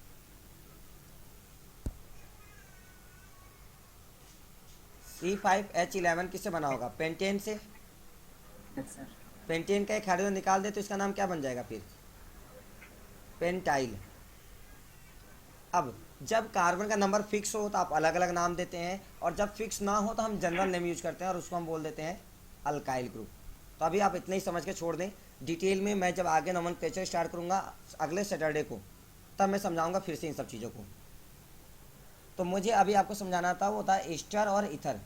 C5H11 किससे बना होगा, पेंटेन से। Yes sir. पेंटेन का एक हाइड्रोजन निकाल दे तो इसका नाम क्या बन जाएगा फिर, पेंटाइल। अब जब कार्बन का नंबर फिक्स हो तो आप अलग अलग नाम देते हैं, और जब फिक्स ना हो तो हम जनरल नेम यूज करते हैं और उसको हम बोल देते हैं अल्काइल ग्रुप। तो अभी आप इतना ही समझ के छोड़ दें, डिटेल में मैं जब आगे नोमेनक्लेचर स्टार्ट करूंगा अगले सैटरडे को, तब मैं समझाऊंगा फिर से इन सब चीज़ों को। तो मुझे अभी आपको समझाना था वो था ईस्टर और ईथर।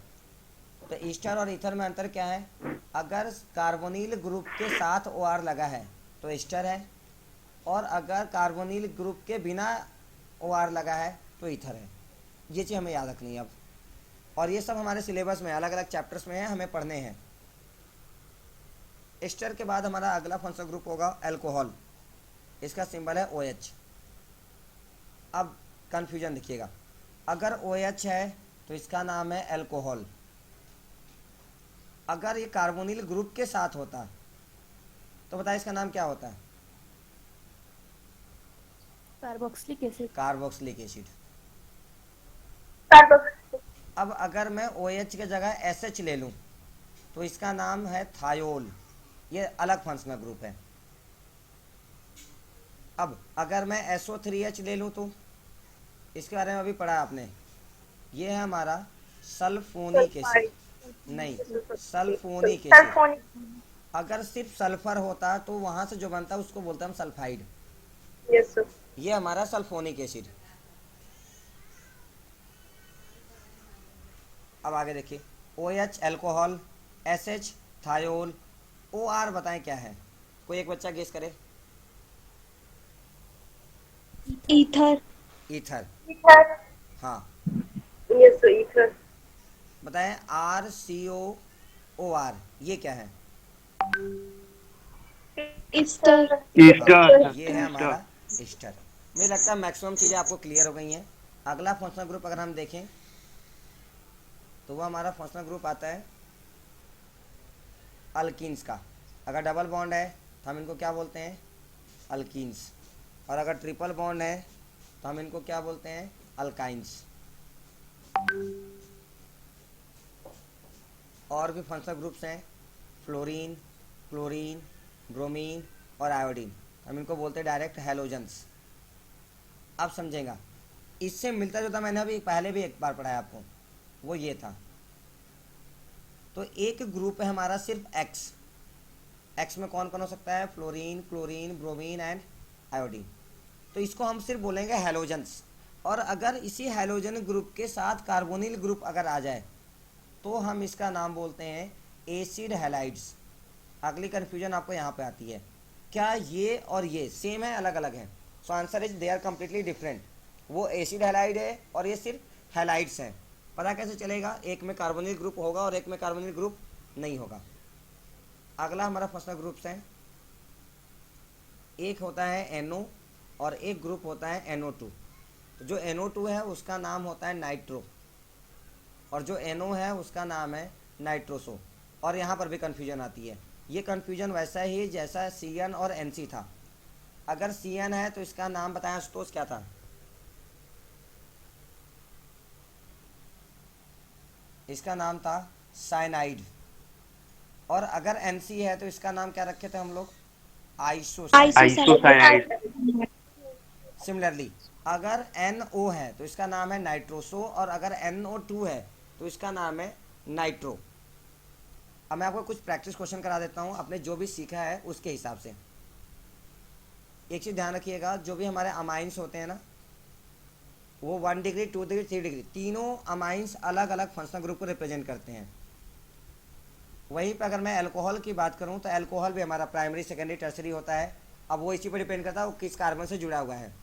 तो ईस्टर और ईथर में अंतर क्या है, अगर कार्बोनिल ग्रुप के साथ OR लगा है तो ईस्टर है, और अगर कार्बोनिल ग्रुप के बिना OR लगा है तो ईथर है। ये चीज़ हमें याद रखनी है अब, और ये सब हमारे सिलेबस में अलग अलग चैप्टर्स में है, हमें पढ़ने हैं। ईस्टर के बाद हमारा अगला फंक्शनल ग्रुप होगा अल्कोहल, इसका सिंबल है OH। अब कन्फ्यूजन देखिएगा, अगर OH है तो इसका नाम है अल्कोहल। अगर ये कार्बोनिल ग्रुप के साथ होता तो बताइए इसका नाम क्या होता है, carboxylic acid. Carboxylic acid. Carboxylic अब अगर मैं OH की जगह SH ले लूं तो इसका नाम है थायोल, ये अलग फंक्शनल ग्रुप है। अब अगर मैं SO3H ले लूं तो इसके बारे में अभी पढ़ा आपने, ये है हमारा सल्फोनिक एसिड, नहीं सल्फोनिक एसिड। सल्फोनिक अगर सिर्फ सल्फर होता तो वहां से जो बनता है उसको बोलते हैं हम सल्फाइड। यस सर ये हमारा सल्फोनिक एसिड। अब आगे देखिए, OH alcohol, SH thiol, OR बताएं क्या है, कोई एक बच्चा गेस करे। ईथर ईथर, ईथर हाँ यस सर ईथर बताएं। RCOOR ये क्या है, ईस्टर ईस्टर ये है हमारा ईस्टर। मुझे लगता है मैक्सिमम चीज़ें आपको क्लियर हो गई हैं। अगला फंक्शनल ग्रुप अगर हम देखें तो वो हमारा फंक्शनल ग्रुप आता है अल्कीन्स का। अगर डबल बॉन्ड है तो हम इनको क्या बोलते हैं, अल्कीन्स, और अगर ट्रिपल बॉन्ड है तो हम इनको क्या बोलते हैं, अल्काइंस। और भी फंक्शनल ग्रुप्स हैं, फ्लोरीन, क्लोरीन, ब्रोमीन और आयोडीन, हम इनको बोलते हैं डायरेक्ट हैलोजेंस। अब समझेगा, इससे मिलता जुलता मैंने अभी पहले भी एक बार पढ़ाया आपको, वो ये था। तो एक ग्रुप है हमारा सिर्फ एक्स, एक्स में कौन कौन हो सकता है, fluorine, chlorine, bromine and iodine. तो इसको हम सिर्फ बोलेंगे हैलोजेंस। और अगर इसी हैलोजन ग्रुप के साथ कार्बोनिल ग्रुप अगर आ जाए तो हम इसका नाम बोलते हैं एसिड हैलाइड्स। अगली कन्फ्यूजन आपको यहाँ पे आती है, क्या ये और ये सेम है, अलग अलग है? So answer is they are completely different. वो एसिड हैलाइड है और ये सिर्फ हैलाइड्स हैं। पता कैसे चलेगा, एक में कार्बोनिल ग्रुप होगा और एक में कार्बोनिल ग्रुप नहीं होगा। अगला हमारा फंक्शनल ग्रुप्स है, एक होता है NO और एक ग्रुप होता है NO2। तो जो NO2 है उसका नाम होता है नाइट्रो, और जो NO है उसका नाम है नाइट्रोसो। और यहाँ पर भी कन्फ्यूजन आती है। ये कन्फ्यूजन वैसा ही जैसा CN और NC था। अगर CN है तो इसका नाम बताया आशुतोष, क्या था? इसका नाम था साइनाइड। और अगर NC है तो इसका नाम क्या रखे थे हम लोग? आइसोसाइनाइड। आइसोसाइनाइड। सिमिलरली अगर NO है तो इसका नाम है नाइट्रोसो, और अगर NO2 है तो इसका नाम है नाइट्रो। अब मैं आपको कुछ प्रैक्टिस क्वेश्चन करा देता हूँ, आपने जो भी सीखा है उसके हिसाब से। एक चीज़ ध्यान रखिएगा, जो भी हमारे अमाइंस होते हैं ना, वो 1 डिग्री, 2 डिग्री, 3 डिग्री, तीनों अमाइंस अलग अलग फंक्शनल ग्रुप को रिप्रेजेंट करते हैं। वहीं पर अगर मैं अल्कोहल की बात करूं तो अल्कोहल भी हमारा प्राइमरी, सेकेंडरी, टर्सरी होता है। अब वो इसी पर डिपेंड करता है वो किस कार्बन से जुड़ा हुआ है।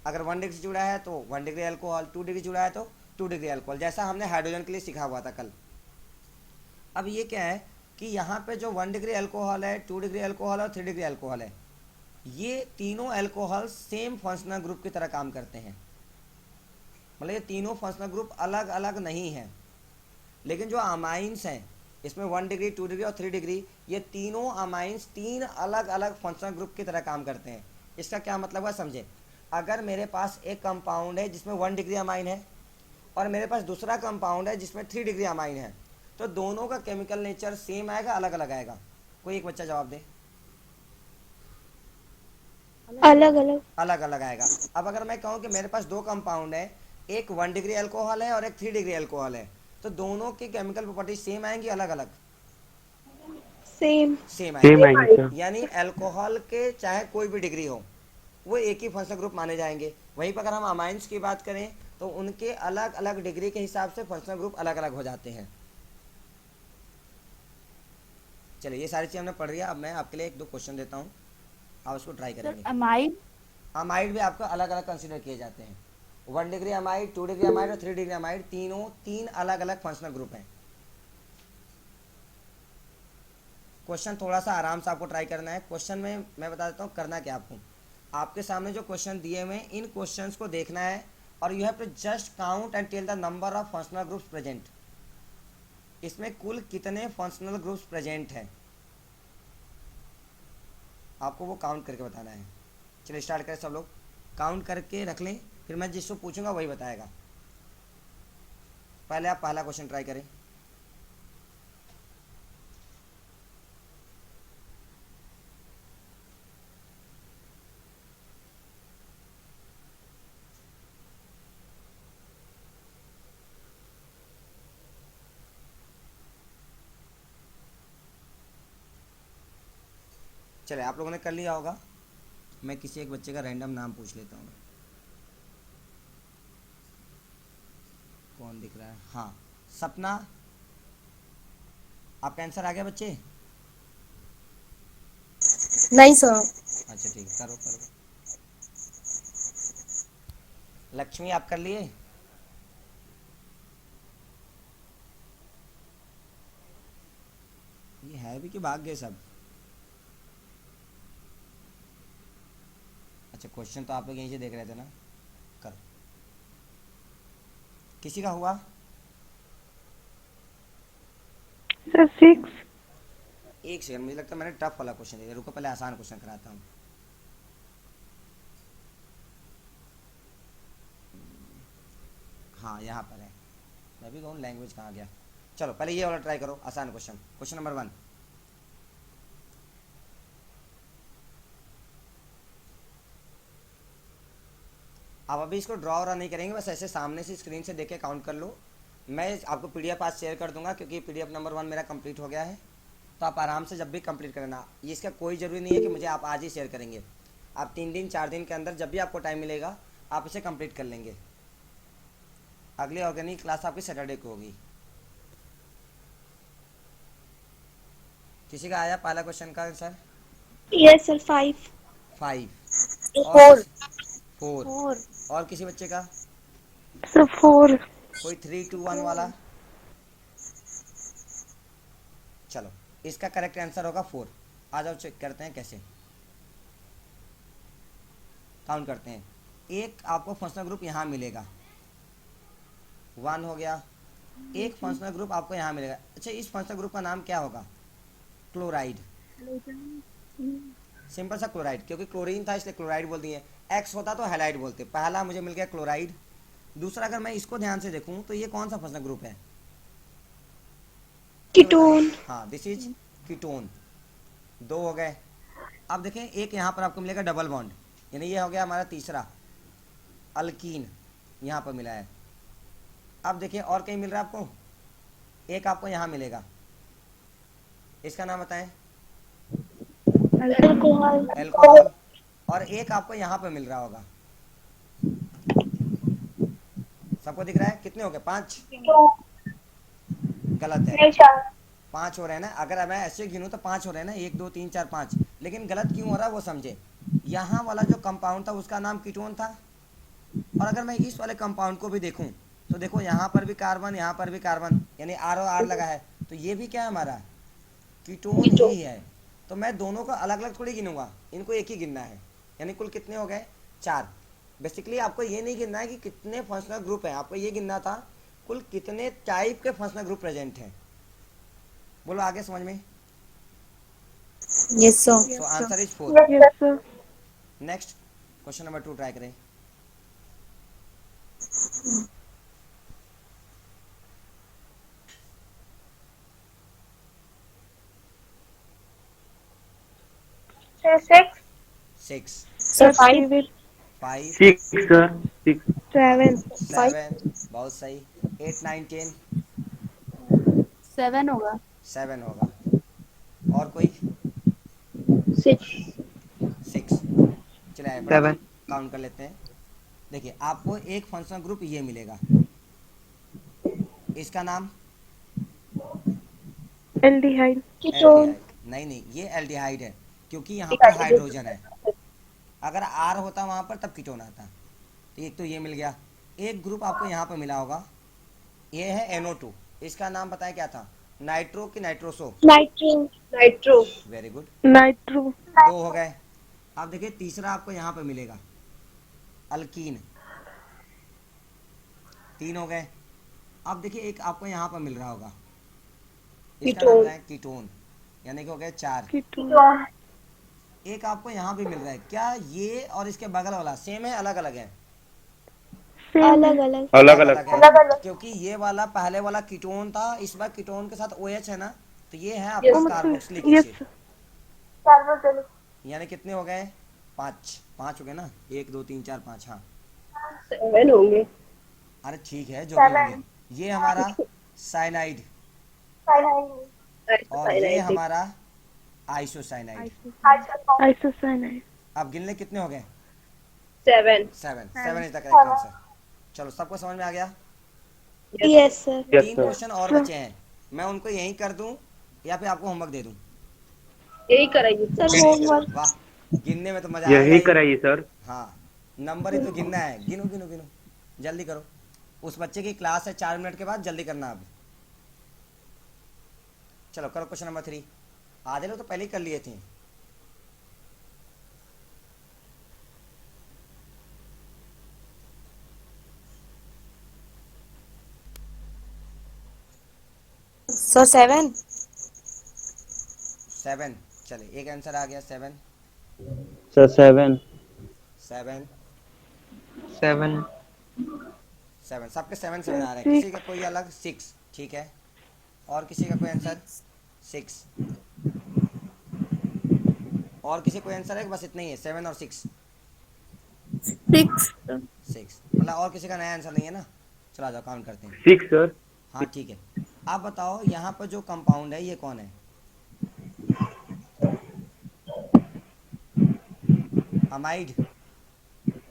अगर 1 डिग्री से जुड़ा है तो 1 डिग्री अल्कोहल, 2 डिग्री जुड़ा है तो 2 डिग्री अल्कोहल, जैसा हमने हाइड्रोजन के लिए सीखा हुआ था कल। अब ये क्या है कि यहाँ पे जो 1 डिग्री अल्कोहल है, 2 डिग्री अल्कोहल और 3 डिग्री अल्कोहल है, ये तीनों अल्कोहल सेम फंक्शनल ग्रुप की तरह काम करते हैं। मतलब ये तीनों फंक्शनल ग्रुप अलग अलग नहीं हैं। लेकिन जो अमाइंस हैं इसमें 1 डिग्री, 2 डिग्री और 3 डिग्री, ये तीनों अमाइंस 3 अलग अलग फंक्शनल ग्रुप की तरह काम करते हैं। इसका क्या मतलब हुआ समझे। अगर मेरे पास एक कंपाउंड है जिसमें 1 डिग्री अमाइन है और मेरे पास दूसरा कंपाउंड है जिसमें 3 डिग्री अमाइन है, तो दोनों का केमिकल नेचर सेम आएगा, अलग अलग आएगा? कोई एक बच्चा जवाब दे। अलग अलग। अलग अलग आएगा। अब अगर मैं कहूँ कि मेरे पास दो कंपाउंड है, एक 1 डिग्री अल्कोहल है और एक 3 डिग्री अल्कोहल है, तो दोनों की केमिकल प्रॉपर्टी सेम आएंगी, अलग अलग? सेम। सेम सेम आएंगी। आएंगे सर। यानी अल्कोहल के चाहे कोई भी डिग्री हो, वो एक ही फंक्शनल ग्रुप माने जाएंगे। वहीं पर अगर हम अमाइंस की बात करें तो उनके अलग अलग डिग्री के हिसाब से फंक्शनल ग्रुप अलग अलग हो जाते हैं। चलिए ये सारी चीज़ हमने पढ़ लिया। अब मैं आपके लिए 1-2 क्वेश्चन देता हूँ, आप उसको ट्राई सर करेंगे। अमाइड अमाइड भी आपको अलग अलग कंसिडर किए जाते हैं। 1 डिग्री अमाइड, 2 डिग्री अमाइड और 3 डिग्री अमाइड, तीनों 3 अलग अलग फंक्शनल ग्रुप हैं। क्वेश्चन थोड़ा सा आराम से आपको ट्राई करना है। क्वेश्चन में मैं बता देता हूँ करना क्या आपको। आपके सामने जो क्वेश्चन दिए हुए हैं, इन क्वेश्चंस को देखना है और you have to just count and tell the number of functional groups present. इसमें कुल कितने फंक्शनल ग्रुप्स प्रेजेंट हैं आपको वो काउंट करके बताना है। चलिए स्टार्ट करें, सब लोग काउंट करके रख लें, फिर मैं जिसको पूछूंगा वही बताएगा। पहले आप पहला क्वेश्चन ट्राई करें। चले आप लोगों ने कर लिया होगा। मैं किसी एक बच्चे का रैंडम नाम पूछ लेता हूँ। कौन दिख रहा है? हाँ सपना, आपका आंसर आ गया बच्चे? नहीं सर। अच्छा ठीक है, करो करो। लक्ष्मी आप कर लिए? ये है भी कि भाग गए सब? अच्छा क्वेश्चन तो आप लोग यहीं से देख रहे थे ना, करो। किसी का हुआ? सर 6। एक सेकंड, मुझे लगता है मैंने टफ वाला क्वेश्चन दिया। रुको पहले आसान क्वेश्चन कराता हूँ। हाँ यहाँ पर है। मैं भी कहूँ लैंग्वेज कहाँ गया। चलो पहले ये वाला ट्राई करो, आसान क्वेश्चन। Question number 1। आप अभी इसको ड्रॉ और नहीं करेंगे, बस ऐसे सामने से स्क्रीन से देख के काउंट कर लो। मैं आपको PDF आज शेयर कर दूंगा क्योंकि PDF नंबर 1 मेरा कंप्लीट हो गया है। तो आप आराम से जब भी कंप्लीट करना, ये इसका कोई ज़रूरी नहीं है कि मुझे आप आज ही शेयर करेंगे। आप 3 दिन 4 दिन के अंदर जब भी आपको टाइम मिलेगा आप इसे कंप्लीट कर लेंगे। अगली ऑर्गेनिक क्लास आपकी सैटरडे को होगी। किसी का आया पहला क्वेश्चन का आंसर? Yes sir 5। 5 और 4। 4 और किसी बच्चे का? सर 4। कोई 3, 2, 1 वाला? चलो इसका करेक्ट आंसर होगा 4। आ जाओ चेक करते हैं कैसे काउंट करते हैं। एक आपको फंक्शनल ग्रुप यहाँ मिलेगा, 1 हो गया, एक फंक्शनल ग्रुप आपको यहाँ मिलेगा। अच्छा, इस फंक्शनल ग्रुप का नाम क्या होगा? क्लोराइड। सिंपल सा क्लोराइड, क्योंकि क्लोरीन था इसलिए क्लोराइड बोल दिए। एक्स होता तो हैलाइड बोलते। पहला मुझे मिल गया क्लोराइड। दूसरा अगर मैं इसको ध्यान से देखूं तो ये कौन सा फंक्शनल ग्रुप है? कीटोन। हाँ, दिस इज कीटोन। दो हो गए। अब देखें, एक यहाँ पर आपको मिलेगा डबल बॉन्ड, यानी ये हो गया हमारा तीसरा अल्कीन, यहाँ पर मिला है। अब देखिए और कहीं मिल रहा है आपको? एक आपको यहाँ मिलेगा, इसका नाम बताएं। अल्कोहल। एल्कोहल। और एक आपको यहाँ पर मिल रहा होगा, सबको दिख रहा है? कितने हो गए? 5। गलत है, 5 हो रहे हैं ना। अगर मैं ऐसे गिनूं तो 5 हो रहे हैं ना, 1 2 3 4 5। लेकिन गलत क्यों हो रहा है वो समझे। यहाँ वाला जो कंपाउंड था उसका नाम कीटोन था, और अगर मैं इस वाले कंपाउंड को भी देखूं तो देखो यहाँ पर भी कार्बन, यहाँ पर भी कार्बन, यानी आर और आर लगा है, तो ये भी क्या है हमारा? कीटोन ही है। तो मैं दोनों को अलग अलग थोड़ी गिनूंगा, इनको एक ही गिनना है। यानी कुल कितने हो गए? 4। बेसिकली आपको ये नहीं गिनना है कि कितने फंक्शनल ग्रुप हैं, आपको ये गिनना था कुल कितने टाइप के फंक्शनल ग्रुप प्रेजेंट हैं। बोलो आगे समझ में। Yes sir. So answer is 4। Yes sir. Next question number 2 try करें। सिक्स। 6 सर 5। 5 6 sir, 6. 7। 7 बहुत सही। 8 9 10 7 होगा। 7 होगा। और कोई? 6। 6। चलिए Seven. फटाफट काउंट कर लेते हैं। देखिए आपको एक फंक्शनल ग्रुप ये मिलेगा, इसका नाम एल्डिहाइड। एल्डिहाइड। नहीं नहीं, ये एल्डिहाइड है क्योंकि यहाँ पर हाइड्रोजन है। अगर आर होता वहाँ पर तब कीटोन आता। तो एक तो ये मिल गया। एक ग्रुप आपको यहाँ पर मिला होगा, ये है NO2। इसका नाम बताएं क्या था? नाइट्रो की nitroso? Nitro. Very good, nitro. 2 हो गए। अब देखिए तीसरा आपको यहाँ पर मिलेगा अल्कीन, 3 हो गए। अब देखिए एक आपको यहाँ पर मिल रहा होगा, इसका नाम है कीटोन, यानी कि हो गए 4। कीटोन। एक आपको यहाँ भी मिल रहा है, क्या ये और इसके बगल वाला सेम है अलग अलग है? अलग अलग। अलग अलग है, क्योंकि ये वाला पहले वाला कीटोन था, इस बार कीटोन के साथ OH है ना, तो ये है आपका कार्बोक्सिलिक एसिड। यानी कितने हो गए? 5 5 हो गए ना, 1 2 3 4 5। हाँ 7 होंगे। अरे ठीक है, जो भी होंगे। ये हमारा साइनाइड और ये हमारा आइसोसाइनाइड। आइसोसाइनाइड। अब गिन ले कितने हो गए? 7। 7 इज द करेक्ट आंसर। चलो सबको समझ में आ गया? Yes sir. Yes, 3 sir. Question और बचे हैं, मैं उनको यहीं कर दूं या फिर आपको होमवर्क दे दूं? यही कराइए सर होमवर्क। वाह, गिनने में तो मजा आएगा यही ही। कराइए सर। हाँ, नंबर ही तो गिनना है। गिनो गिनो गिनो, जल्दी करो। उस बच्चे की क्लास है 4 मिनट के बाद, जल्दी करना अब। चलो करो क्वेश्चन नंबर 3। आधे लोग तो पहले ही कर लिए थे। सर 7। 7। चले एक आंसर आ गया 7। सर 7. 7 7. 7 सबके 7 7 आ रहे हैं। किसी का कोई अलग? 6। ठीक है, और किसी का कोई आंसर? 6। और किसी कोई आंसर है? बस इतना ही है, 7 और 6। 6 मतलब और किसी का नया आंसर नहीं है ना? चलो आ जाओ काउंट करते हैं। 6 सर. हाँ ठीक है, आप बताओ यहाँ पर जो कंपाउंड है ये कौन है? अमाइड।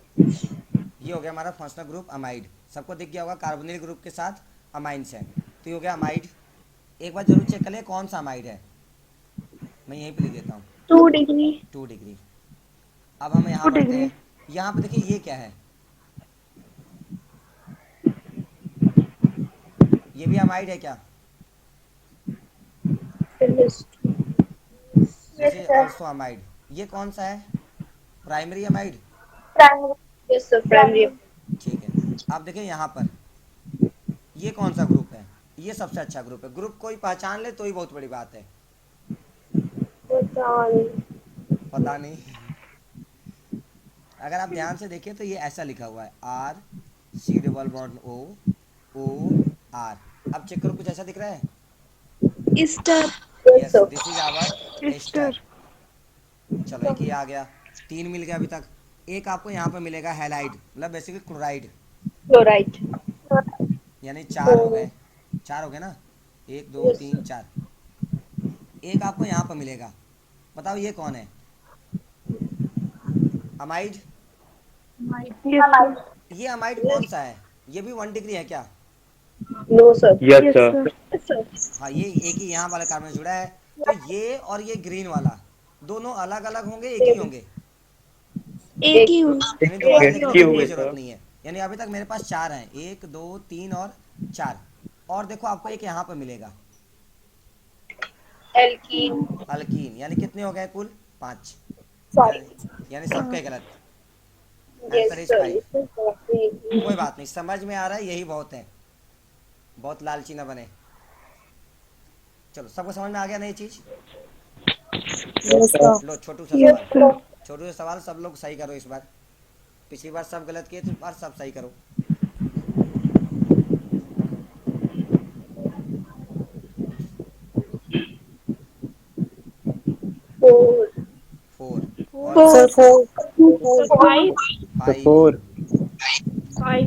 ये हो गया हमारा फंक्शनल ग्रुप अमाइड। सबको दिख गया होगा, कार्बोनिल ग्रुप के साथ अमाइंस है, तो ये हो गया अमाइड। एक बार जरूर चेक कर ले कौन सा अमाइड है, मैं यहीं पे लिख देता हूँ। 2 डिग्री। 2 डिग्री। अब हम यहाँ बढ़ते हैं। यहाँ पे देखिए ये क्या है? ये भी अमाइड है क्या? जैसे ऑल्सो अमाइड। ये कौन सा है? Primary amide. Yes sir primary. ठीक है, अब देखिए यहाँ पर ये कौन सा ग्रुप है? ये सबसे अच्छा ग्रुप है। ग्रुप कोई पहचान ले तो ही बहुत बड़ी बात है। पता नहीं। पता नहीं। अगर आप ध्यान से देखिए तो ये ऐसा लिखा हुआ है, R C double bond O, O R. अब चेक करो कुछ ऐसा दिख रहा है। Star. Yes, this is our ester. चलो एक ये आ गया, 3 मिल गया अभी तक। एक आपको यहाँ पे मिलेगा हैलाइड, मतलब बेसिकली क्लोराइड, क्लोराइड। यानी 4 हो गए। 4 हो गए ना, 1 2 यस 3 4। एक आपको यहाँ पे मिलेगा, बताओ ये कौन है? अमाइड। सर। ये अमाइड कौन सा है? ये भी 1 डिग्री है क्या? No sir. Yes, sir. Sir. हाँ, ये एक ही यहाँ वाले कार्बन से जुड़ा है। तो ये और ये ग्रीन वाला दोनों अलग अलग होंगे, एक ही होंगे? एक ही हूँ। यानी दोबारा एक लिखने ही की होंगे कोई जरूरत सर। नहीं है। यानी अभी तक मेरे पास 4 हैं, 1 2 3 और 4। और देखो आपको एक यहाँ पे मिलेगा, एल्कीन। अल्कीन। यानी कितने हो गए कुल? 5। सॉरी। यानी सबके गलत। Yes answer is sir. 5। कोई बात नहीं, समझ में आ रहा है, यही बहुत है। बहुत लालची ना बने। चलो, सबको समझ में आ गया ना ये चीज? लो छोटू सा सवाल, छोटू सा सवाल सब लोग सही करो इस बार। पिछली बार सब गलत किए थे, इस बार सब सही करो। फोर। 4 और सर फोर। 5। 5। 4, 5।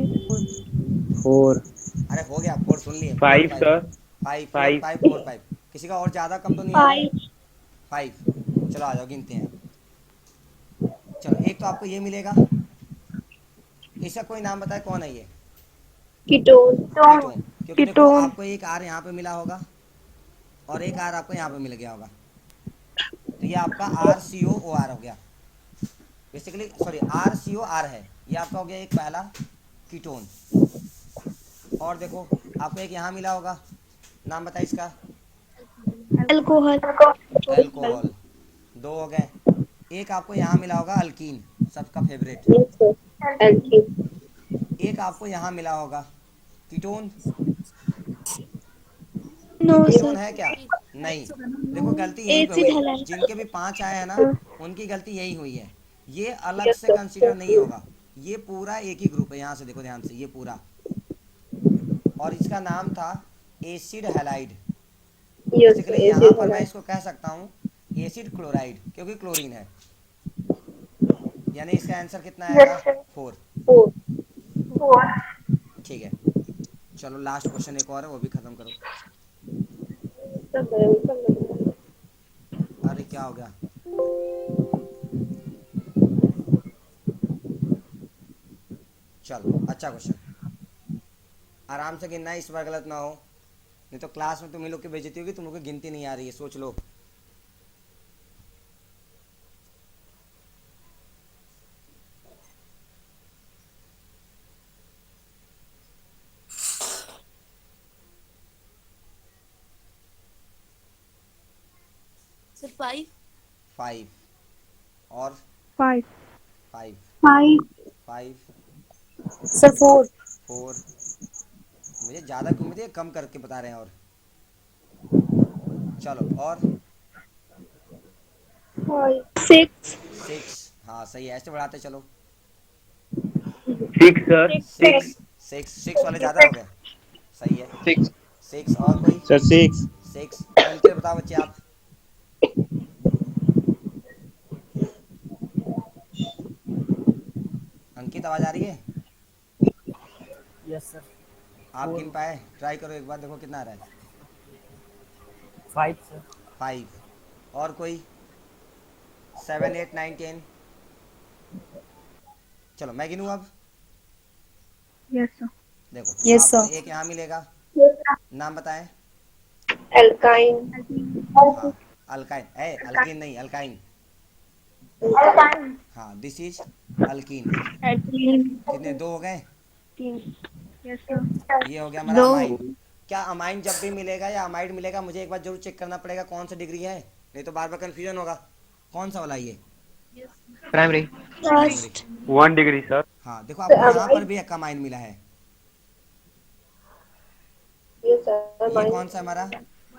4, अरे हो गया, 4 सुन लिए, 4 5, 5। sir. 5 4 5. 5 4 5। किसी का और ज़्यादा कम तो नहीं आ रहा है? 5। चलो आ जाओ, गिनते हैं। चलो, एक तो आपको ये मिलेगा, इसका कोई नाम बताए कौन है ये? कीटोन। कीटोन। क्योंकि देखो आपको एक आर यहाँ पे मिला होगा और एक आर आपको यहाँ पे मिल गया होगा, तो ये आपका आर सी ओ आर हो गया। Basically sorry, R C O R है, ये आपका हो गया एक पहला कीटोन। और देखो आपको एक यहाँ मिला होगा, नाम बताइए इसका। अल्कोहल। एल्कोहल। 2 हो गए। एक आपको यहाँ मिला होगा अल्कीन, सबका फेवरेट। Yes sir. एल्कीन। एक आपको यहाँ मिला होगा कीटोन। No ketone sir. है क्या? नहीं। देखो गलती यहीं पे एसिड हुई, हैलाइड। जिनके भी 5 आए हैं ना, उनकी गलती यही हुई है। ये अलग यस से कंसीडर नहीं सर। होगा, ये पूरा एक ही ग्रुप है। यहाँ से देखो ध्यान से, ये पूरा। और इसका नाम था acid halide. Yes basically sir. यहाँ एसिड पर मैं हैलाइड। इसको कह सकता हूँ एसिड क्लोराइड, क्योंकि क्लोरीन है। यानी इसका आंसर कितना आएगा? 4। फोर। ठीक है, चलो लास्ट क्वेश्चन एक और है, वो भी खत्म करो। अरे क्या हो गया? चलो अच्छा क्वेश्चन, आराम से गिनना है, इस बार गलत ना हो, नहीं तो क्लास में तुम लोग की बेइज्जती होगी, तुम लोग की गिनती नहीं आ रही है, सोच लो। सर 5। 5 और 5। 5 5। 5 सर 4। 4। मुझे ज़्यादा क्यों, मुझे कम करके बता रहे हैं। और चलो, और 6। 6। हाँ सही है, ऐसे बढ़ाते चलो। 6, sir. 6 6 6 वाले ज़्यादा हो गए। सही है, 6. 6। और कोई? Sir, 6. 6। एंकर बताओ बच्चे आप। अंकित आवाज़ आ रही है? Yes sir. आप गिन पाए? ट्राई करो एक बार, देखो कितना आ रहा है। 5 सर। 5। और कोई? 7 8 9 10। चलो मैं गिनूँ अब। Yes sir. देखो यस आपको सर। एक यहाँ मिलेगा, नाम बताएं। एल्काइन। हाँ, अल्काइन है, अल्कीन नहीं, अल्काइन। हाँ, दिस इज अल्कीन। एल्कीन। कितने? 2 हो गए। Yes sir. ये हो गया हमारा अमाइन। क्या अमाइन जब भी मिलेगा या अमाइड मिलेगा, मुझे एक बार जरूर चेक करना पड़ेगा कौन सा डिग्री है, नहीं तो बार बार कन्फ्यूजन होगा। कौन सा वाला ये? Primary. प्राइमरी। 1 degree, sir. हाँ देखो आपको यहाँ पर भी एक अमाइन मिला है। यस सर ये कौन सा हमारा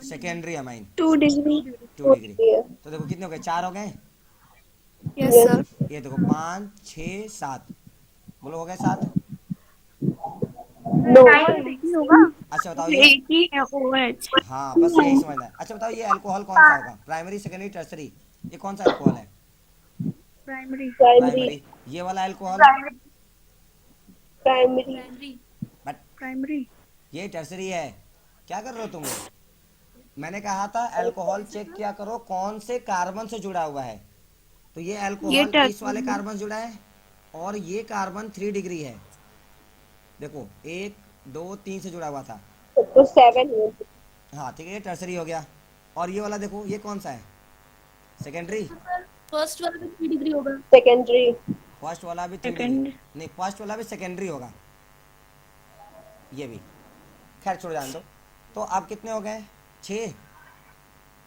सेकेंडरी अमाइन 2 degree. 2 डिग्री। तो देखो कितने हो गए, 4 हो गए। Yes, sir. ये देखो 5 6 7, बोलो हो गए 7। नो नहीं होगा। अच्छा बताओ ये, एक ही है OH. हाँ बस यही समझना है। अच्छा बताओ ये अल्कोहल कौन सा होगा, प्राइमरी सेकेंडरी टर्सरी, ये कौन सा अल्कोहल है? Primary. प्राइमरी। ये वाला अल्कोहल प्राइमरी बट Primary. ये टर्सरी है। क्या कर रहे हो तुम लोग? मैंने कहा था अल्कोहल चेक किया करो कौन से कार्बन से जुड़ा हुआ है। तो ये अल्कोहल ये tertiary इस वाले कार्बन से जुड़ा है और ये कार्बन 3 डिग्री है। देखो 1 2 3 से जुड़ा हुआ था। तो 7 है। हाँ ठीक है, ये टर्सरी हो गया। और ये वाला देखो ये कौन सा है, सेकेंडरी। फर्स्ट वाला भी 3 डिग्री होगा। सेकेंडरी फर्स्ट वाला भी 3 डिग्री, Second. नहीं फर्स्ट वाला भी सेकेंडरी होगा, ये भी। खैर छोड़ जान दो। तो आप कितने हो गए, 6,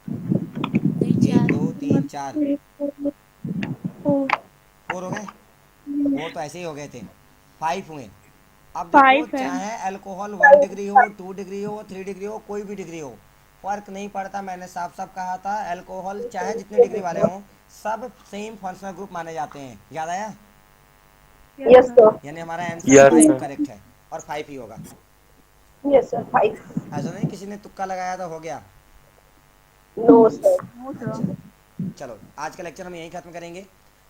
नहीं 1 चार 2 3 4 4. 4 हो गए। 4 तो ऐसे ही हो गए थे, 5 हुए। अब देखो 5 है. चाहे अल्कोहल 1 डिग्री हो, 2 डिग्री हो, 3 डिग्री हो, कोई भी डिग्री हो, फर्क नहीं पड़ता। मैंने साफ साफ कहा था अल्कोहल चाहे जितने डिग्री वाले हों सब सेम फंक्शनल ग्रुप माने जाते हैं। याद आया? यस सर यानी हमारा आंसर Yes, 5 sir. करेक्ट है और 5 ही होगा। यस सर 5 ऐसा नहीं किसी ने तुक्का लगाया तो हो गया। No sir No, sir. चलो आज का लेक्चर हम यहीं ख़त्म करेंगे।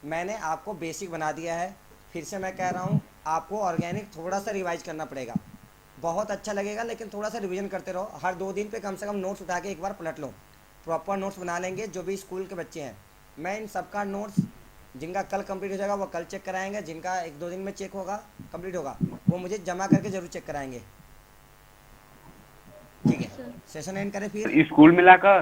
मैंने आपको बेसिक बना दिया है। फिर से मैं कह रहा हूँ आपको ऑर्गेनिक थोड़ा सा रिवाइज करना पड़ेगा। बहुत अच्छा लगेगा लेकिन थोड़ा सा रिवीजन करते रहो। हर 2 दिन पे कम से कम नोट्स उठा के एक बार पलट लो। प्रॉपर नोट्स बना लेंगे जो भी स्कूल के बच्चे हैं। मैं इन सबका नोट्स जिनका कल कंप्लीट हो जाएगा वो कल चेक कराएंगे, जिनका 1-2 दिन में चेक होगा कंप्लीट होगा वो मुझे जमा करके ज़रूर चेक कराएंगे। ठीक है, सेशन एंड करें फिर। स्कूल मिलाकर